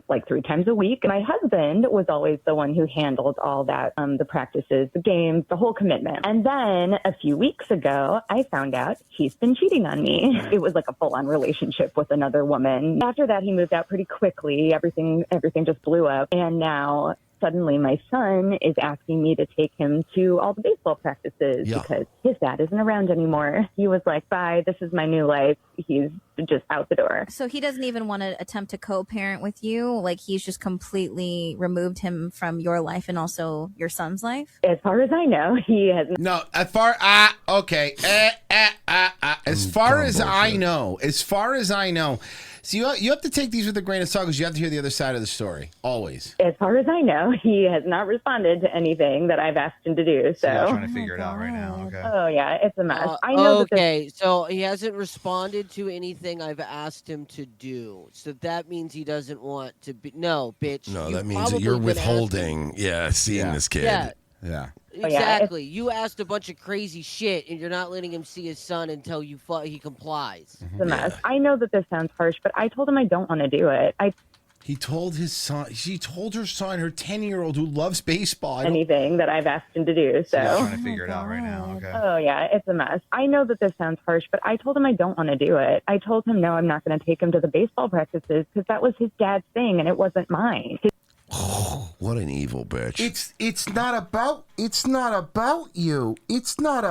like 3 times a week. My husband was always the one who handled all that, the practices, the games, the whole commitment. And then a few weeks ago, I found out he's been cheating on me. It was like a full-on relationship with another woman. After that, he moved out pretty quickly. Everything just blew up. And now suddenly my son is asking me to take him to all the baseball practices because his dad isn't around anymore. He was like, bye, this is my new life. He's just out the door. So he doesn't even want to attempt to co-parent with you? Like he's just completely removed him from your life and also your son's life? As far as I know, he has... No, as far as I know. So you have to take these with a grain of salt because you have to hear the other side of the story, always. As far as I know, he has not responded to anything that I've asked him to do. So you're trying to figure it out right now. Okay. Oh yeah, it's a mess. I know. Okay, so he hasn't responded to anything I've asked him to do. So that means he doesn't want to be. No, bitch. No, you that means that probably you're been withholding. seeing this kid. Yeah. yeah, Exactly. You asked a bunch of crazy shit, and you're not letting him see his son until he complies. It's a mess. I know that this sounds harsh, but I told him I don't want to do it. He told his son. She told her son, her 10-year-old who loves baseball. Anything that I've asked him to do. So you're trying to figure it out right now. Okay. Oh yeah, it's a mess. I know that this sounds harsh, but I told him I don't want to do it. I told him no, I'm not going to take him to the baseball practices because that was his dad's thing and it wasn't mine. What an evil bitch. It's not about you. It's not about you. It's not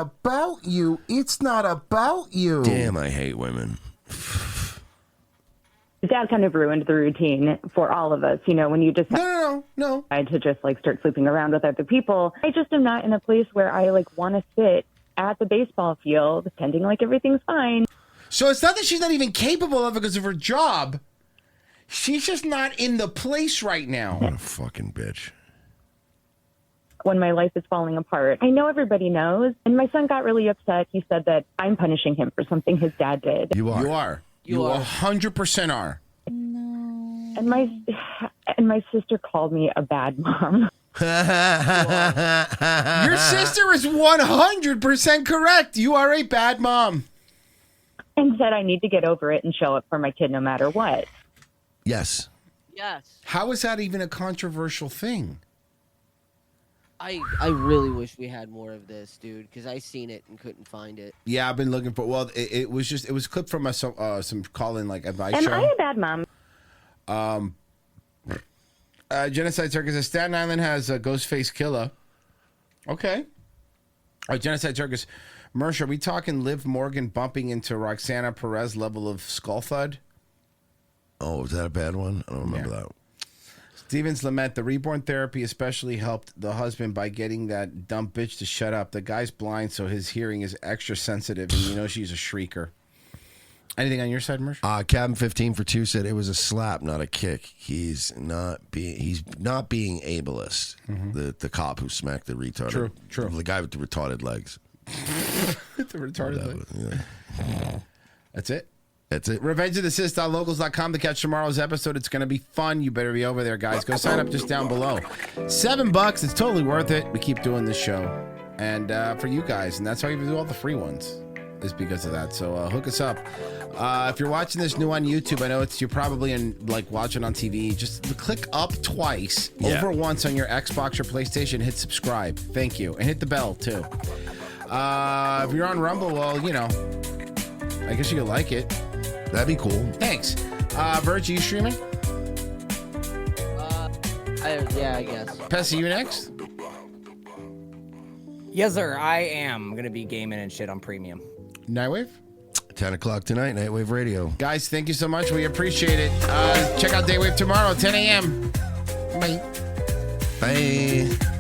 about you. Damn, I hate women. His dad kind of ruined the routine for all of us. You know, when you just no. I to just like start sleeping around with other people. I just am not in a place where I like want to sit at the baseball field pretending like everything's fine. So it's not that she's not even capable of it because of her job. She's just not in the place right now. What a fucking bitch. When my life is falling apart. I know everybody knows. And my son got really upset. He said that I'm punishing him for something his dad did. You are. You 100% are. And my sister called me a bad mom. Your sister is 100% correct. You are a bad mom. And said I need to get over it and show up for my kid no matter what. Yes. How is that even a controversial thing? I really wish we had more of this, dude, because I seen it and couldn't find it. Yeah, I've been looking for. Well, it was clipped from some call-in like advice Am show. I a bad mom? Genocide Circus says Staten Island has a Ghostface Killer. Okay. Genocide Circus. Mersh, are we talking Liv Morgan bumping into Roxana Perez level of skull thud? Oh, is that a bad one? I don't remember that. Stevens lament the reborn therapy especially helped the husband by getting that dumb bitch to shut up. The guy's blind, so his hearing is extra sensitive, and you know she's a shrieker. Anything on your side, Mersh? Cabin 15 for 2 said it was a slap, not a kick. He's not being ableist. The cop who smacked the retarded. True. The guy with the retarded legs. The retarded legs. Yeah. That's it. That's it. RevengeOfTheSith.locals.com to catch tomorrow's episode. It's going to be fun. You better be over there, guys. Go sign up just down below. $7. It's totally worth it. We keep doing this show. And for you guys. And that's why we do all the free ones. Is because of that. So hook us up. If you're watching this new on YouTube, I know you're probably watching on TV. Just click up twice. Over once on your Xbox or PlayStation. Hit subscribe. Thank you. And hit the bell, too. If you're on Rumble, well, I guess you could like it. That'd be cool. Thanks. Vert, you streaming? Yeah, I guess. Pessy, you next? Yes, sir. I am gonna be gaming and shit on premium. Nightwave? 10 o'clock tonight, Nightwave Radio. Guys, thank you so much. We appreciate it. Check out Daywave tomorrow, 10 a.m. Bye. Bye.